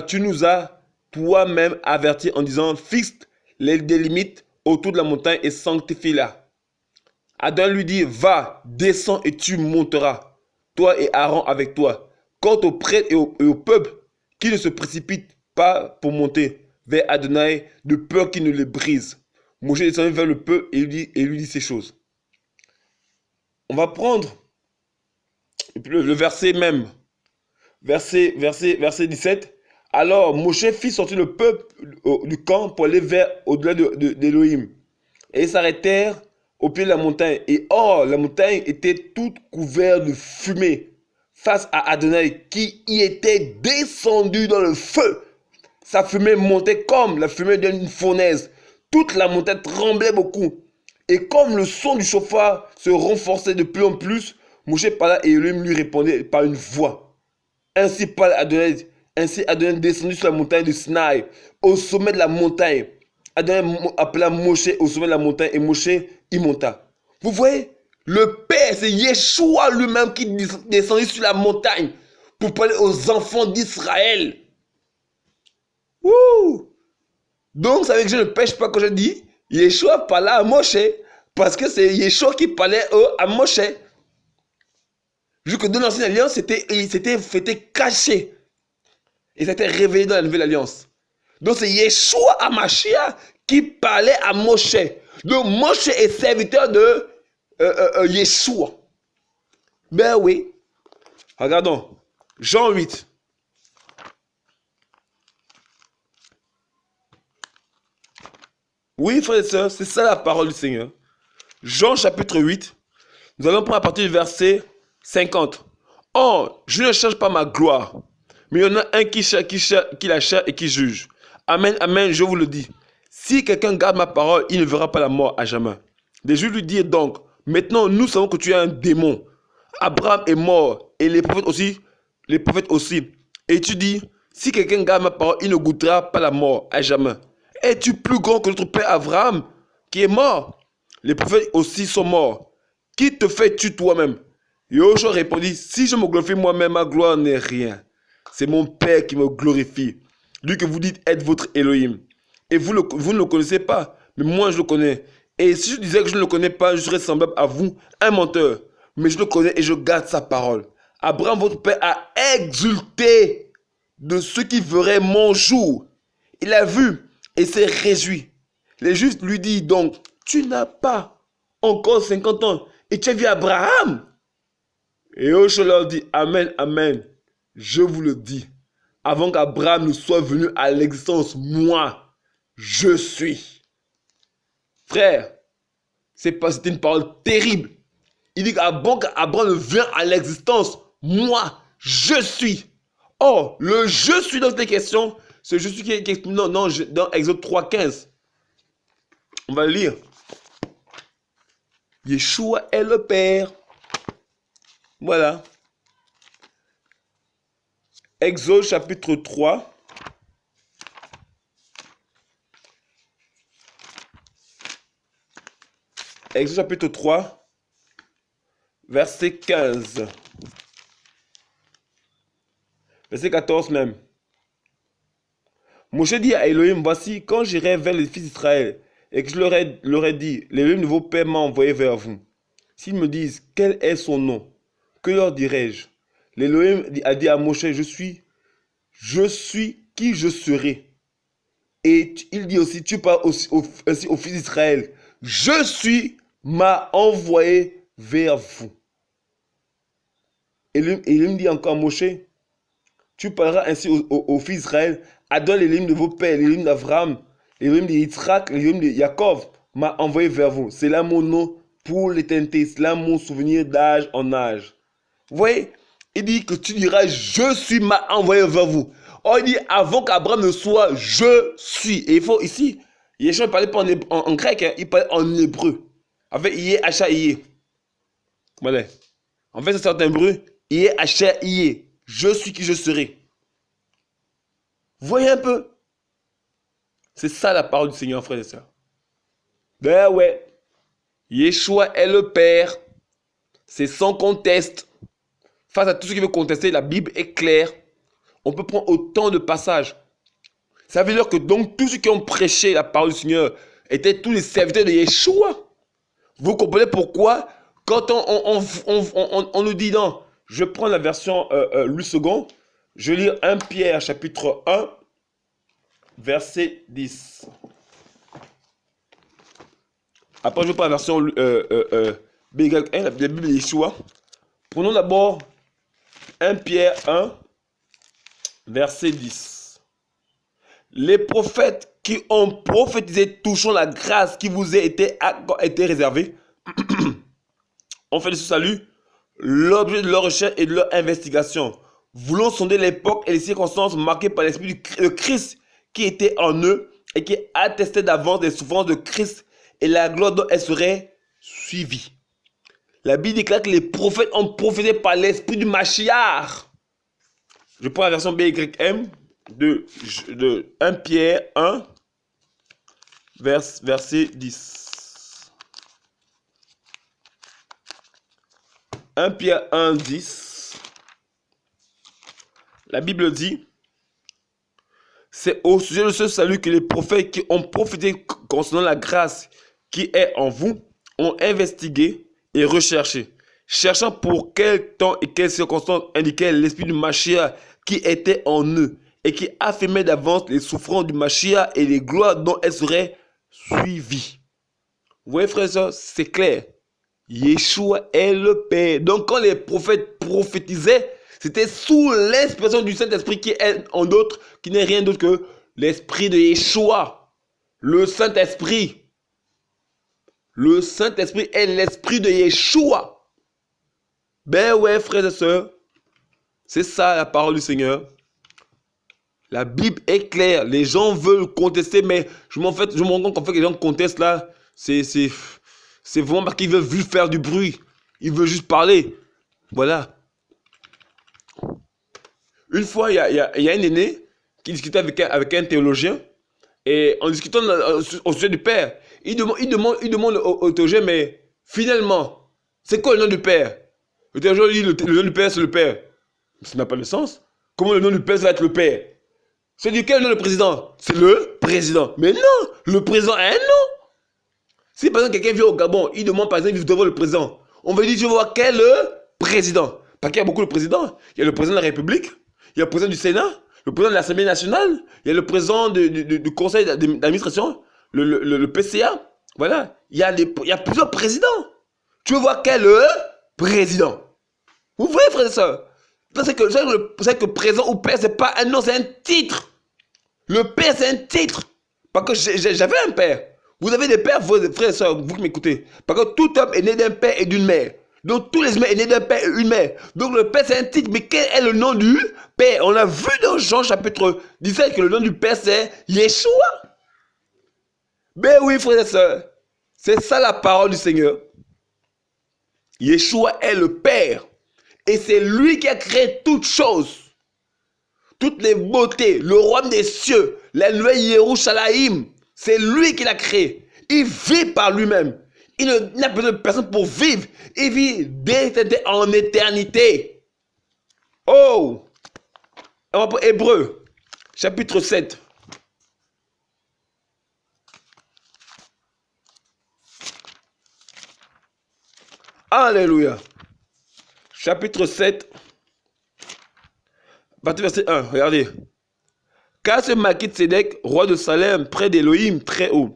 tu nous as toi-même avertis en disant, fixe les limites autour de la montagne et sanctifie-la. Adonai lui dit, va, descends et tu monteras, toi et Aaron avec toi. Quant aux prêtres et au peuple, qui ne se précipitent pas pour monter vers Adonai, de peur qu'il ne les brise. Moïse descendit vers le peuple et lui dit ces choses. On va prendre le verset même. Verset 17. Alors Moïse fit sortir le peuple du camp pour aller au-delà d'Élohim. Et ils s'arrêtèrent au pied de la montagne. Et or, la montagne était toute couverte de fumée face à Adonai qui y était descendu dans le feu. Sa fumée montait comme la fumée d'une fournaise. Toute la montagne tremblait beaucoup. Et comme le son du chauffard se renforçait de plus en plus, Moïse parla et Elohim lui répondait par une voix. Ainsi parle Adonai. Ainsi Adonai descendu sur la montagne de Sinaï, au sommet de la montagne. Adonai appela Moïse au sommet de la montagne et Moïse y monta. Vous voyez, le Père, c'est Yeshua lui-même qui descendit sur la montagne pour parler aux enfants d'Israël. Ouh! Donc, vous savez que je ne pêche pas quand je dis Yeshua parlait à Moshe, parce que c'est Yeshua qui parlait à Moshe. Vu que dans l'ancienne alliance, c'était caché. Et c'était révélé dans la nouvelle alliance. Donc, c'est Yeshua Hamashiach qui parlait à Moshe. Donc, Moshe est serviteur de Yeshua. Ben oui. Regardons. Jean 8. Oui, frères et sœurs, c'est ça la parole du Seigneur. Jean chapitre 8, nous allons prendre à partir du verset 50. Oh, je ne cherche pas ma gloire, Mais il y en a un qui la cherche et qui juge. Amen, amen, je vous le dis. Si quelqu'un garde ma parole, il ne verra pas la mort à jamais. Les juges lui dirent donc, maintenant nous savons que tu es un démon. Abraham est mort et les prophètes aussi. Les prophètes aussi. Et tu dis, si quelqu'un garde ma parole, il ne goûtera pas la mort à jamais. Es-tu plus grand que notre père Abraham qui est mort? Les prophètes aussi sont morts. Qui te fais-tu toi-même? Yoshua répondit, si je me glorifie moi-même, ma gloire n'est rien. C'est mon Père qui me glorifie. Lui que vous dites être votre Elohim. Et vous ne le connaissez pas, mais moi je le connais. Et si je disais que je ne le connais pas, je serais semblable à vous, un menteur. Mais je le connais et je garde sa parole. Abraham, votre père, a exulté de ce qui ferait mon jour. Il a vu et s'est réjoui. Les Juifs lui disent donc, tu n'as pas encore 50 ans et tu as vu Abraham. Et Yoshua leur dit, amen, amen, je vous le dis. Avant qu'Abraham ne soit venu à l'existence, moi, je suis. Frère, c'est une parole terrible. Il dit qu'avant qu'Abraham ne vienne à l'existence, moi, je suis. Or, le je suis dans cette question, c'est je suis qui est expliqué dans Exode 3,15. On va le lire. Yeshua est le Père. Voilà. Exode chapitre 3. Exode chapitre 3, verset 15. Verset 14 même. Moïse dit à Elohim, voici, quand j'irai vers les fils d'Israël, et que je leur ai dit, l'Elohim de vos pères m'a envoyé vers vous. S'ils me disent, quel est son nom? Que leur dirai-je? L'Elohim a dit à Moïse, je suis qui je serai. Et il dit aussi, tu parles aussi aux fils d'Israël, je suis m'a envoyé vers vous. Et il me dit encore à Moshe, tu parleras ainsi aux fils d'Israël, adore l'Élohim de vos pères, l'Élohim d'Abraham, l'Élohim d'Israël, l'Élohim de Jacob m'a envoyé vers vous. C'est là mon nom pour l'éternité, c'est là mon souvenir d'âge en âge. Vous voyez, il dit que tu diras, je suis m'a envoyé vers vous. Or, il dit, avant qu'Abraham ne soit, je suis. Et il faut ici, Yeshua ne parlait pas en grec, hein, il parlait en hébreu. Avec Iye, Hacha, Iye. Voilà. En fait, c'est en hébreu, Iye, Hacha, Iye. Je suis qui je serai. Vous voyez un peu? C'est ça la parole du Seigneur, frères et sœurs. Ben ouais. Yeshua est le Père. C'est sans conteste. Face à tout ce qui veut contester, la Bible est claire. On peut prendre autant de passages. Ça veut dire que donc tous ceux qui ont prêché la parole du Seigneur étaient tous les serviteurs de Yeshua. Vous comprenez pourquoi quand on nous dit non, je prends la version Louis II, je lis 1 Pierre chapitre 1, verset 10. Après je prends la version BY1, la Bible de Yeshua. Prenons d'abord 1 Pierre 1, verset 10. Les prophètes qui ont prophétisé touchant la grâce qui vous a été réservée ont fait de ce salut l'objet de leur recherche et de leur investigation, voulant sonder l'époque et les circonstances marquées par l'esprit de Christ qui était en eux et qui attestait d'avance des souffrances de Christ et la gloire dont elles seraient suivies. La Bible déclare que les prophètes ont prophétisé par l'esprit du Mashiach. Je prends la version BYM de 1 Pierre 1, verset 10. 1 Pierre 1, 10. La Bible dit, c'est au sujet de ce salut que les prophètes qui ont prophétisé concernant la grâce qui est en vous ont investigué et recherché, cherchant pour quel temps et quelles circonstances indiquait l'esprit du Mashiach qui était en eux et qui affirmait d'avance les souffrances du Mashiach et les gloires dont elles seraient suivies. Vous voyez, frères et sœurs, c'est clair. Yeshua est le Père. Donc, quand les prophètes prophétisaient, c'était sous l'inspiration du Saint-Esprit qui est en d'autres, qui n'est rien d'autre que l'esprit de Yeshua. Le Saint-Esprit. Le Saint-Esprit est l'esprit de Yeshua. Ben ouais, frères et sœurs, c'est ça la parole du Seigneur. La Bible est claire. Les gens veulent contester, mais je me rends compte qu'en fait, les gens contestent là, c'est vraiment parce qu'ils veulent juste faire du bruit. Ils veulent juste parler. Voilà. Une fois, il y a un aîné qui discutait avec un théologien. Et en discutant au sujet du Père, il demande au théologien, mais finalement, c'est quoi le nom du Père? Le théologien dit, le nom du Père, c'est le Père. Ça n'a pas de sens. Comment le nom du Père, ça va être le Père? C'est duquel le nom du président? C'est le président. Mais non, le président a un nom. Si par exemple quelqu'un vient au Gabon, il demande par exemple, il veut voir le président. On va dire, tu veux voir quel président? Parce qu'il y a beaucoup de présidents. Il y a le président de la République, il y a le président du Sénat, le président de l'Assemblée nationale, il y a le président du conseil d'administration, le PCA. Voilà, il y a plusieurs présidents. Tu veux voir quel président? Vous voyez, frère et soeur? C'est que président ou père, c'est pas un nom, c'est un titre. Le père, c'est un titre. Parce que j'avais un père. Vous avez des pères, vos frères et soeurs, vous qui m'écoutez. Parce que tout homme est né d'un père et d'une mère. Donc tous les humains sont nés d'un père et une mère. Donc le père, c'est un titre. Mais quel est le nom du père? On a vu dans Jean chapitre 17 que le nom du père, c'est Yeshua. Ben oui, frères et sœurs. C'est ça la parole du Seigneur. Yeshua est le Père. Et c'est lui qui a créé toutes choses. Toutes les beautés, le royaume des cieux, la nouvelle Yerushalayim. C'est lui qui l'a créé. Il vit par lui-même. Il n'a besoin de personne pour vivre. Il vit d'éternité en éternité. Oh! On va pour Hébreux, chapitre 7. Alléluia. Chapitre 7. Verset 1, regardez. Car ce Malkisédek, roi de Salem, près d'Élohim, très haut,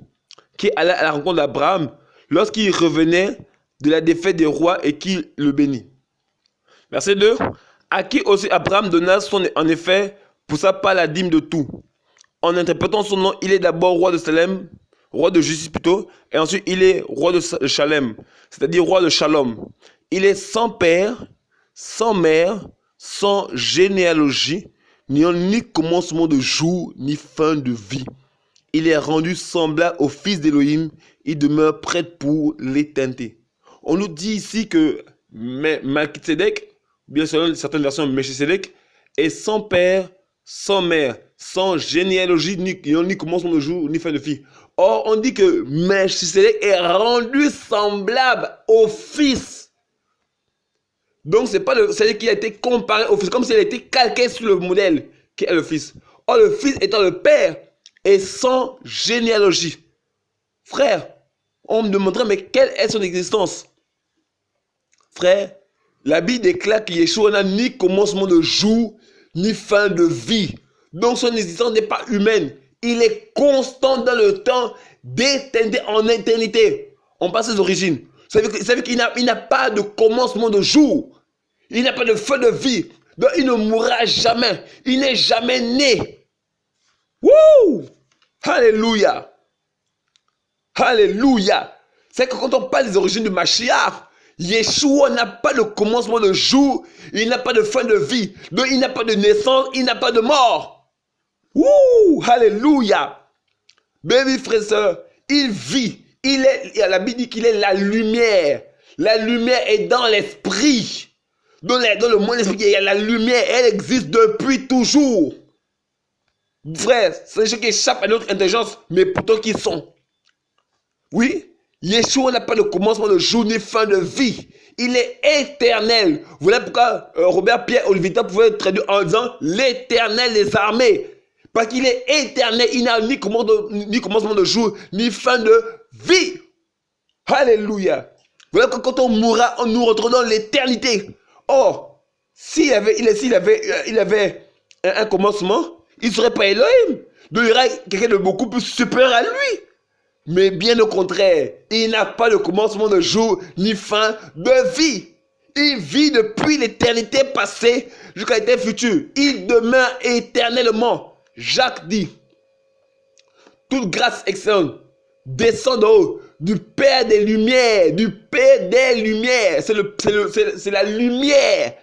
qui alla à la rencontre d'Abraham lorsqu'il revenait de la défaite des rois et qui le bénit. Verset 2. À qui aussi Abraham donna en effet pour sa part la dîme de tout. En interprétant son nom, il est d'abord roi de Salem, roi de justice plutôt, et ensuite il est roi de Shalem, c'est-à-dire roi de Shalom. Il est sans père, sans mère, sans généalogie, n'ayant ni commencement de jour, ni fin de vie. Il est rendu semblable au fils d'Élohim, il demeure prêtre pour l'éternité. On nous dit ici que Malkisédek, bien selon certaines versions, Melchisedec, est sans père, sans mère, sans généalogie, ni commencement de jour, ni fin de vie. Or, on dit que Melchisedec est rendu semblable au fils. Donc, c'est-à-dire qu'il a été comparé au fils, comme s'il a été calqué sur le modèle qui est le fils. Or, le fils étant le père est sans généalogie. Frère, on me demanderait, mais quelle est son existence? Frère, la Bible déclare que Yeshua n'a ni commencement de jour, ni fin de vie. Donc, son existence n'est pas humaine. Il est constant dans le temps, d'éternité en éternité. On passe ses origines. Ça veut dire qu'il n'a pas de commencement de jour. Il n'a pas de fin de vie. Donc, il ne mourra jamais. Il n'est jamais né. Wouh! Alléluia! Alléluia! C'est que quand on parle des origines de Mashiach, Yeshua n'a pas de commencement de jour, il n'a pas de fin de vie. Donc, il n'a pas de naissance, il n'a pas de mort. Wouh! Alléluia! Baby frère, sœur, il vit. La Bible dit qu'il est la lumière. La lumière est dans l'esprit. Dans le monde d'esprit, il y a la lumière. Elle existe depuis toujours. Frère, c'est des choses qui échappent à notre intelligence, mais pourtant qui sont. Oui, Yeshua n'a pas de commencement de jour ni fin de vie. Il est éternel. Voilà pourquoi Robert Pierre Olivita pouvait traduire en disant l'éternel des armées. Parce qu'il est éternel, il n'a ni commencement de jour, ni fin de vie. Alléluia. Voilà que quand on mourra, on nous retrouve dans l'éternité. Or, s'il avait un commencement, il ne serait pas Elohim. Donc il y aurait quelqu'un de beaucoup plus supérieur à lui. Mais bien au contraire, il n'a pas de commencement de jour, ni fin de vie. Il vit depuis l'éternité passée jusqu'à l'éternité future. Il demeure éternellement. Jacques dit, toute grâce excellente descend d'en haut, du Père des Lumières, du Père des Lumières. C'est la lumière.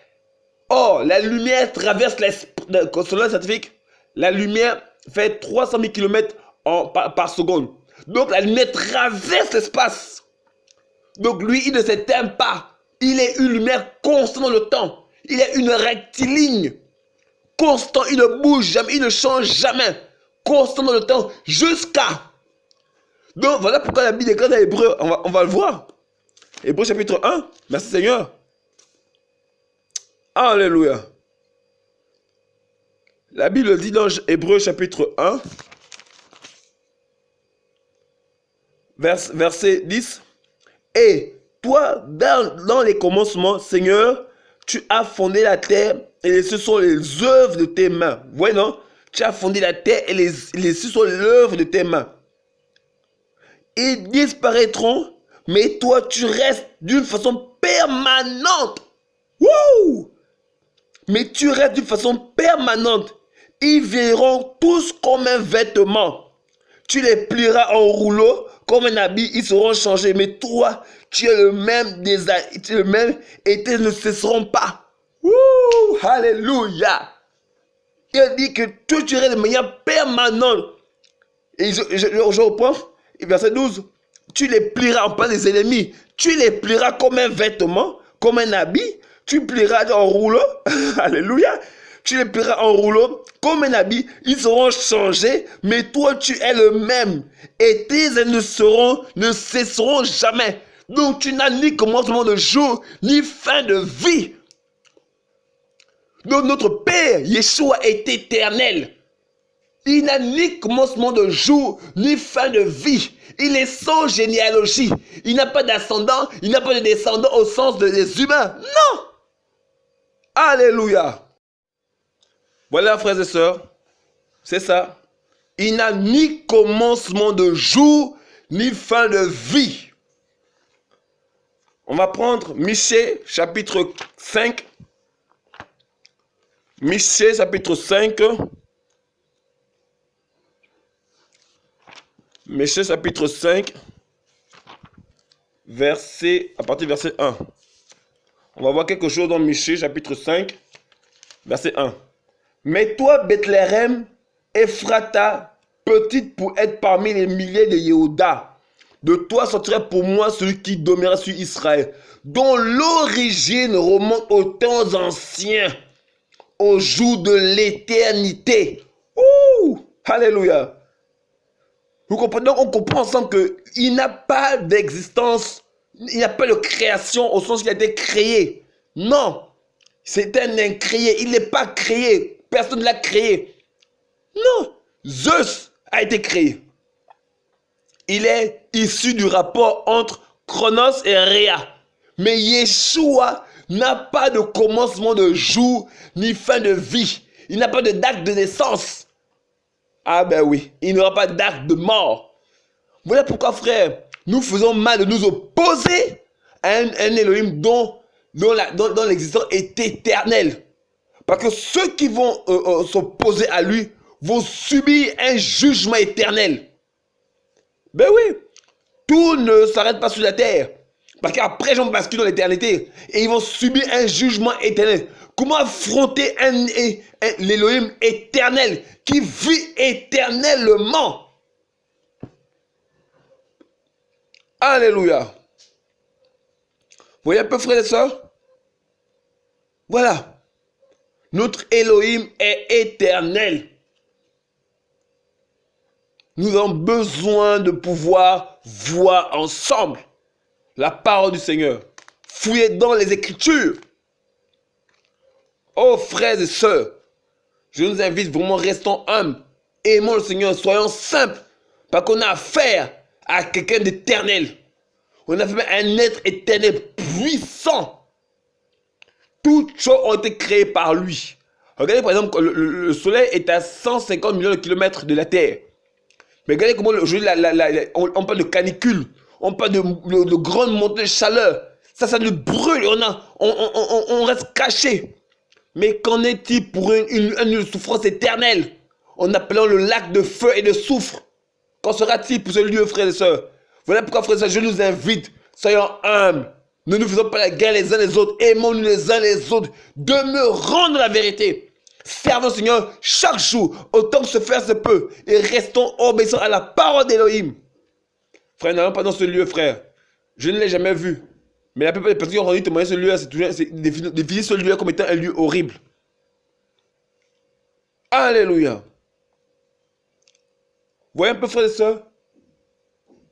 Or, la lumière traverse l'esprit, selon le scientifique, la lumière fait 300 000 km par seconde. Donc la lumière traverse l'espace. Donc lui, il ne s'éteint pas. Il est une lumière constante dans le temps. Il est une rectiligne. Constant, il ne bouge jamais, il ne change jamais. Constant dans le temps, jusqu'à... Donc voilà pourquoi la Bible déclare dans Hébreu, on va le voir. Hébreu chapitre 1, merci Seigneur. Alléluia. La Bible dit dans Hébreu chapitre 1, verset 10. Et toi, dans les commencements, Seigneur, tu as fondé la terre et ce sont les œuvres de tes mains. Vous voyez, non? Tu as fondé la terre et ce sont l'œuvre de tes mains. Ils disparaîtront, mais toi, tu restes d'une façon permanente. Wouh! Mais tu restes d'une façon permanente. Ils verront tous comme un vêtement. Tu les plieras en rouleau comme un habit, ils seront changés. Mais toi, tu es le même, tu es le même et ils ne cesseront pas. Wouh! Alléluia! Il dit que tu restes de manière permanente. Et je reprends, verset 12. Tu les plieras, on parle des ennemis. Tu les plieras comme un vêtement, comme un habit. Tu plieras en rouleau. Alléluia. Tu les plieras en rouleau comme un habit. Ils seront changés. Mais toi, tu es le même. Et tes ennemis ne cesseront jamais. Donc, tu n'as ni commencement de jour, ni fin de vie. Donc, notre Père, Yeshua, est éternel. Il n'a ni commencement de jour, ni fin de vie. Il est sans généalogie. Il n'a pas d'ascendant, il n'a pas de descendant au sens des humains. Non! Alléluia! Voilà, frères et sœurs, c'est ça. Il n'a ni commencement de jour, ni fin de vie. On va prendre Michée, chapitre 5. Michée, chapitre 5. Michée chapitre 5, à partir du verset 1. On va voir quelque chose dans Michée chapitre 5, verset 1. Mais toi, Bethléem, Ephrata, petite pour être parmi les milliers de Yehuda, de toi sortirait pour moi celui qui dominera sur Israël, dont l'origine remonte aux temps anciens, au jour de l'éternité. Ouh! Alléluia! Vous comprenez? Donc on comprend ensemble qu'il n'a pas d'existence, il n'y a pas de création au sens qu'il a été créé. Non, c'est un incréé, il n'est pas créé, personne ne l'a créé. Non, Zeus a été créé. Il est issu du rapport entre Chronos et Rhea. Mais Yeshua n'a pas de commencement de jour ni fin de vie. Il n'a pas de date de naissance. Ah ben oui, il n'aura pas d'acte de mort. Voilà pourquoi, frère, nous faisons mal de nous opposer à un Elohim dont l'existence est éternelle. Parce que ceux qui vont s'opposer à lui vont subir un jugement éternel. Ben oui, tout ne s'arrête pas sur la terre. Parce qu'après, ils vont basculer dans l'éternité. Et ils vont subir un jugement éternel. Comment affronter l'Elohim éternel qui vit éternellement? Alléluia. Vous voyez un peu, frères et sœurs? Voilà. Notre Elohim est éternel. Nous avons besoin de pouvoir voir ensemble la parole du Seigneur. Fouiller dans les Écritures. Oh frères et sœurs, je nous invite vraiment, restons humbles, aimons le Seigneur, soyons simples, parce qu'on a affaire à quelqu'un d'éternel. On a affaire à un être éternel puissant. Toutes choses ont été créées par lui. Regardez par exemple, le soleil est à 150 millions de kilomètres de la Terre. Mais regardez comment aujourd'hui on parle de canicule, on parle de grandes montées de chaleur. Ça nous brûle, on reste caché. Mais qu'en est-il pour une souffrance éternelle, en appelant le lac de feu et de soufre? Qu'en sera-t-il pour ce lieu, frères et sœurs? Voilà pourquoi, frères et sœurs, je nous invite, soyons humbles. Ne nous faisons pas la guerre les uns les autres, aimons-nous les uns les autres, demeurons dans la vérité. Servons le Seigneur chaque jour, autant que se faire se peut, et restons obéissants à la parole d'Élohim. Frère, n'allons pas dans ce lieu, frère. Je ne l'ai jamais vu. Mais la plupart des personnes qui ont rendu témoigner ce lieu, c'est définir ce lieu comme étant un lieu horrible. Alléluia. Vous voyez un peu, frères et sœurs?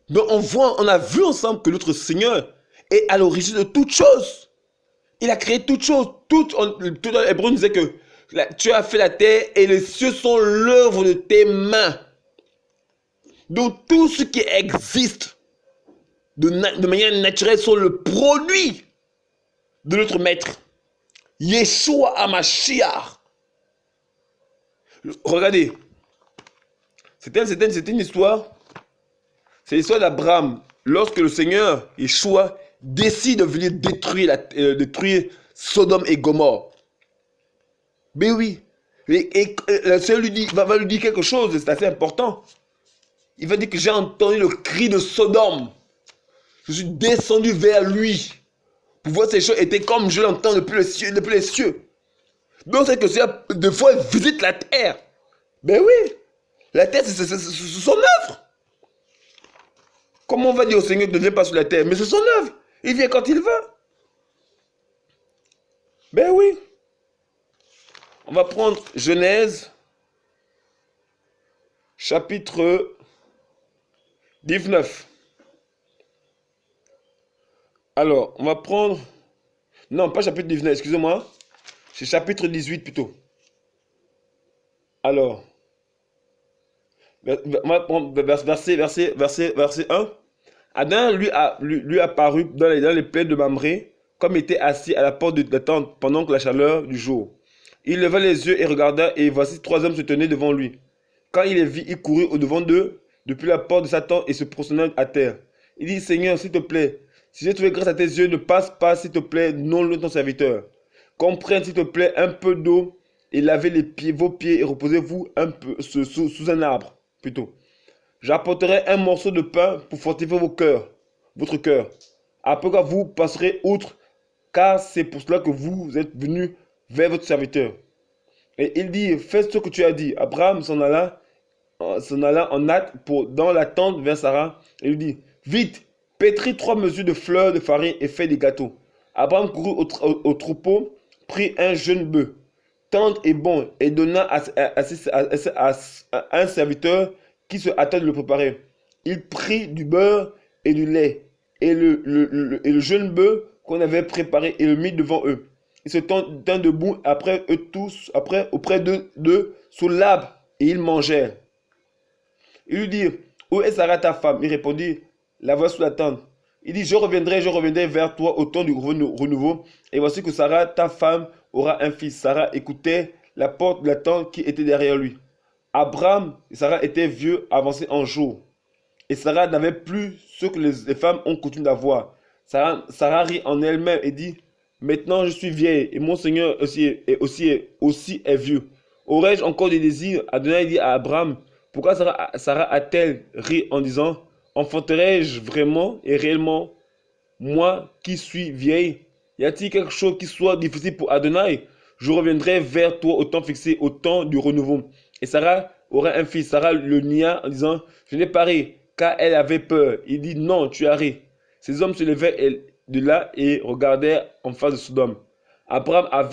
Donc on a vu ensemble que notre Seigneur est à l'origine de toutes choses. Il a créé toutes choses. Tout dans l'Hébreu nous disait que tu as fait la terre et les cieux sont l'œuvre de tes mains. Donc tout ce qui existe de manière naturelle sont le produit de notre maître. Yeshua HaMashiach. Regardez. C'était une histoire. C'est l'histoire d'Abraham. Lorsque le Seigneur, Yeshua, décide de venir détruire Sodome et Gomorrhe. Mais oui. Et le Seigneur va lui dire quelque chose, c'est assez important. Il va dire que j'ai entendu le cri de Sodome. Je suis descendu vers lui. Pour voir ces choses étaient comme je l'entends depuis les cieux. Donc c'est que c'est des fois il visite la terre. Ben oui. La terre c'est son œuvre. Comment on va dire au Seigneur ne viens pas sur la terre? Mais c'est son œuvre. Il vient quand il veut. Ben oui. On va prendre Genèse, chapitre 19. Alors, on va prendre... Non, pas chapitre 19, excusez-moi. C'est chapitre 18 plutôt. Alors, on va prendre verset 1. Adam lui apparut dans les plaines de Mamré, comme était assis à la porte de la tente pendant que la chaleur du jour. Il leva les yeux et regarda, et voici 3 hommes se tenaient devant lui. Quand il les vit, il courut au-devant d'eux, depuis la porte de sa tente, et se prosterna à terre. Il dit, Seigneur, s'il te plaît, si j'ai trouvé grâce à tes yeux, ne passe pas, s'il te plaît, non le ton serviteur. Comprenne, s'il te plaît, un peu d'eau, et lavez vos pieds, et reposez-vous un peu sous un arbre, plutôt. J'apporterai un morceau de pain pour fortifier votre cœur. Après quoi vous passerez outre, car c'est pour cela que vous êtes venus vers votre serviteur. Et il dit, fais ce que tu as dit. Abraham s'en alla en hâte dans la tente vers Sarah, et lui dit, vite, pétris 3 mesures de fleurs de farine et fais des gâteaux. Abraham courut au troupeau, prit un jeune bœuf, tendre et bon, et donna à un serviteur qui se hâta de le préparer. Il prit du beurre et du lait, et le jeune bœuf qu'on avait préparé, et le mit devant eux. Il se tint debout auprès d'eux, sous l'arbre, et ils mangèrent. Il lui dit, où est Sarah ta femme? Il répondit, la voix sous la tente. Il dit, je reviendrai vers toi au temps du renouveau, et voici que Sarah, ta femme, aura un fils. Sarah écoutait la porte de la tente qui était derrière lui. Abraham et Sarah étaient vieux, avancés en jour. Et Sarah n'avait plus ce que les femmes ont coutume d'avoir. Sarah rit en elle-même et dit, maintenant je suis vieille, et mon Seigneur aussi est vieux. Aurais-je encore des désirs? Adonai dit à Abraham, pourquoi Sarah a-t-elle ri en disant, enfanterai-je vraiment et réellement, moi qui suis vieille? Y a-t-il quelque chose qui soit difficile pour Adonai? Je reviendrai vers toi au temps fixé, au temps du renouveau. Et Sarah aurait un fils. Sarah le nia en disant, je n'ai pas ri, car elle avait peur. Il dit, non, tu as ri. Ces hommes se levèrent de là et regardèrent en face de Sodome. Abraham alla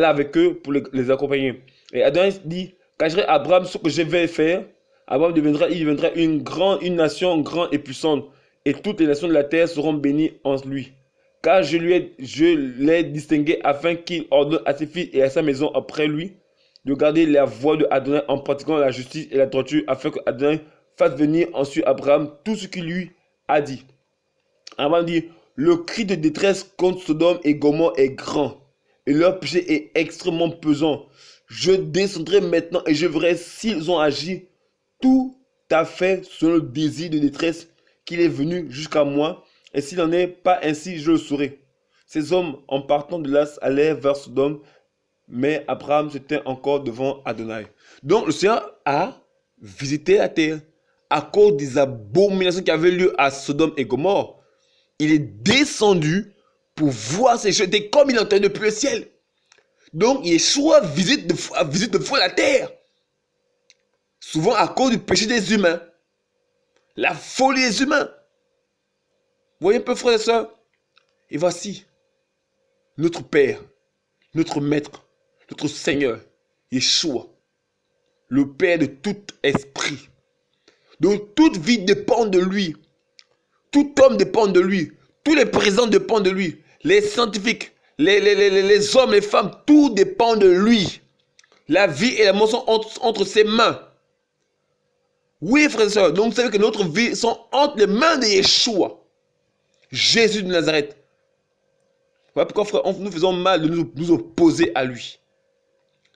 avec eux pour les accompagner. Et Adonai dit, cacherai Abraham ce que je vais faire. Abraham deviendra une nation grande et puissante, et toutes les nations de la terre seront bénies en lui. Car je l'ai distingué afin qu'il ordonne à ses fils et à sa maison après lui de garder la voie de Adonai en pratiquant la justice et la droiture, afin que Adonai fasse venir ensuite Abraham tout ce qu'il lui a dit. Abraham dit, le cri de détresse contre Sodome et Gomorrhe est grand, et leur péché est extrêmement pesant. Je descendrai maintenant et je verrai s'ils ont agi tout à fait selon le désir de détresse qu'il est venu jusqu'à moi, et s'il n'en est pas ainsi, je le saurai. Ces hommes, en partant de là, allèrent vers Sodome, mais Abraham se tint encore devant Adonai. Donc le Seigneur a visité la terre à cause des abominations qui avaient lieu à Sodome et Gomorrhe. Il est descendu pour voir ces choses, comme il entendait depuis le ciel. Donc, Yeshua visite de fois la terre. Souvent à cause du péché des humains. La folie des humains. Vous voyez un peu, frères et sœurs? Et voici notre Père, notre Maître, notre Seigneur, Yeshua, le Père de tout esprit. Donc toute vie dépend de lui. Tout homme dépend de lui. Tous les présents dépendent de lui. Les scientifiques, les hommes, les femmes, tout dépend de lui. La vie et la mort sont entre ses mains. Oui, frères et sœurs, donc vous savez que notre vie sont entre les mains de Yeshua, Jésus de Nazareth. Voilà pourquoi, frère, nous faisons mal de nous opposer à lui.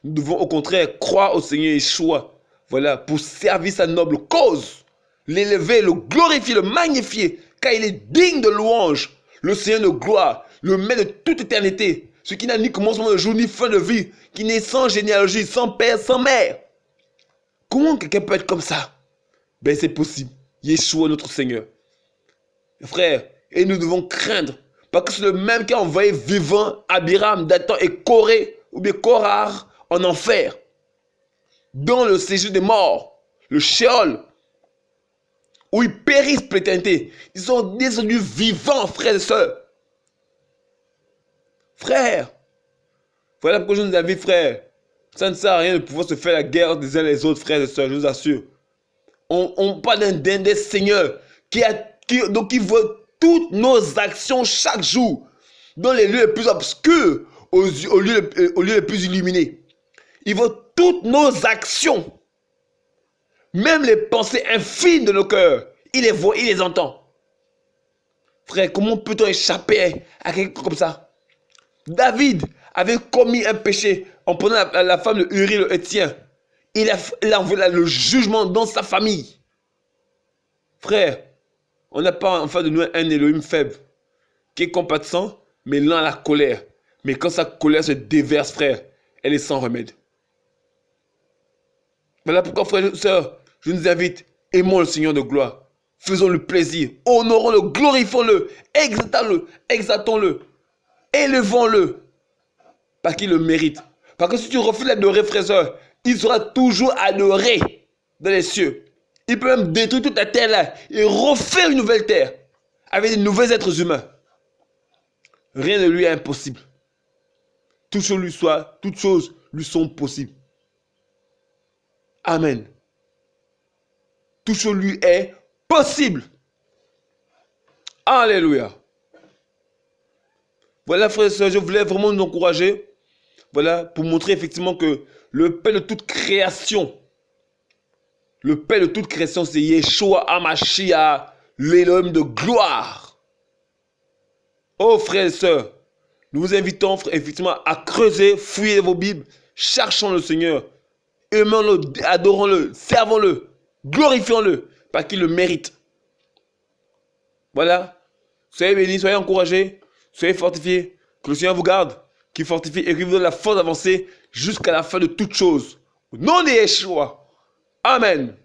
Nous devons au contraire croire au Seigneur Yeshua, voilà, pour servir sa noble cause, l'élever, le glorifier, le magnifier, car il est digne de louange, le Seigneur de gloire, le Maître de toute éternité, celui qui n'a ni commencement de jour ni fin de vie, qui n'est sans généalogie, sans père, sans mère. Comment quelqu'un peut être comme ça? Ben c'est possible. Yeshua notre Seigneur. Frère, et nous devons craindre. Parce que c'est le même qui a envoyé vivant Abiram, Dathan et Corée, ou bien Korah, en enfer. Dans le séjour des morts, le Sheol, où ils périssent pour l'éternité. Ils sont descendus vivants, frères et sœurs. Frères, voilà pourquoi je nous invite, frères. Ça ne sert à rien de pouvoir se faire la guerre des uns les autres, frères et sœurs, je vous assure. On parle d'un des seigneurs qui voit toutes nos actions chaque jour dans les lieux les plus obscurs aux lieux les plus illuminés. Il voit toutes nos actions, même les pensées infimes de nos cœurs. Il les voit, il les entend. Frère, comment peut-on échapper à quelqu'un comme ça? David avait commis un péché en prenant la femme de Uri le Héthien. Il a envoyé le jugement dans sa famille. Frère, on n'a pas en face de nous un Elohim faible, qui est compatissant, mais lent à la colère. Mais quand sa colère se déverse, frère, elle est sans remède. Voilà pourquoi, frères et sœurs, je nous invite, aimons le Seigneur de gloire. Faisons-le plaisir, honorons-le, glorifions-le, exaltons-le, élevons-le, parce qu'il le mérite. Parce que si tu refuses d'adorer, frères et sœurs, il sera toujours adoré dans les cieux. Il peut même détruire toute la terre là et refaire une nouvelle terre avec de nouveaux êtres humains. Rien ne lui est impossible. Toutes choses lui sont possibles. Amen. Tout chose lui est possible. Alléluia. Voilà, frères et sœurs, je voulais vraiment nous encourager. Voilà, pour montrer effectivement que le Père de toute création, c'est Yeshua HaMashiach, l'Élohim de gloire. Oh, frères et sœurs, nous vous invitons effectivement à creuser, fouiller vos Bibles, cherchons le Seigneur, aimons-le, adorons-le, servons-le, glorifions-le, parce qu'il le mérite. Voilà, soyez bénis, soyez encouragés, soyez fortifiés, que le Seigneur vous garde, qu'il fortifie et qu'il vous donne la force d'avancer jusqu'à la fin de toutes choses. Au nom de Yeshua. Amen.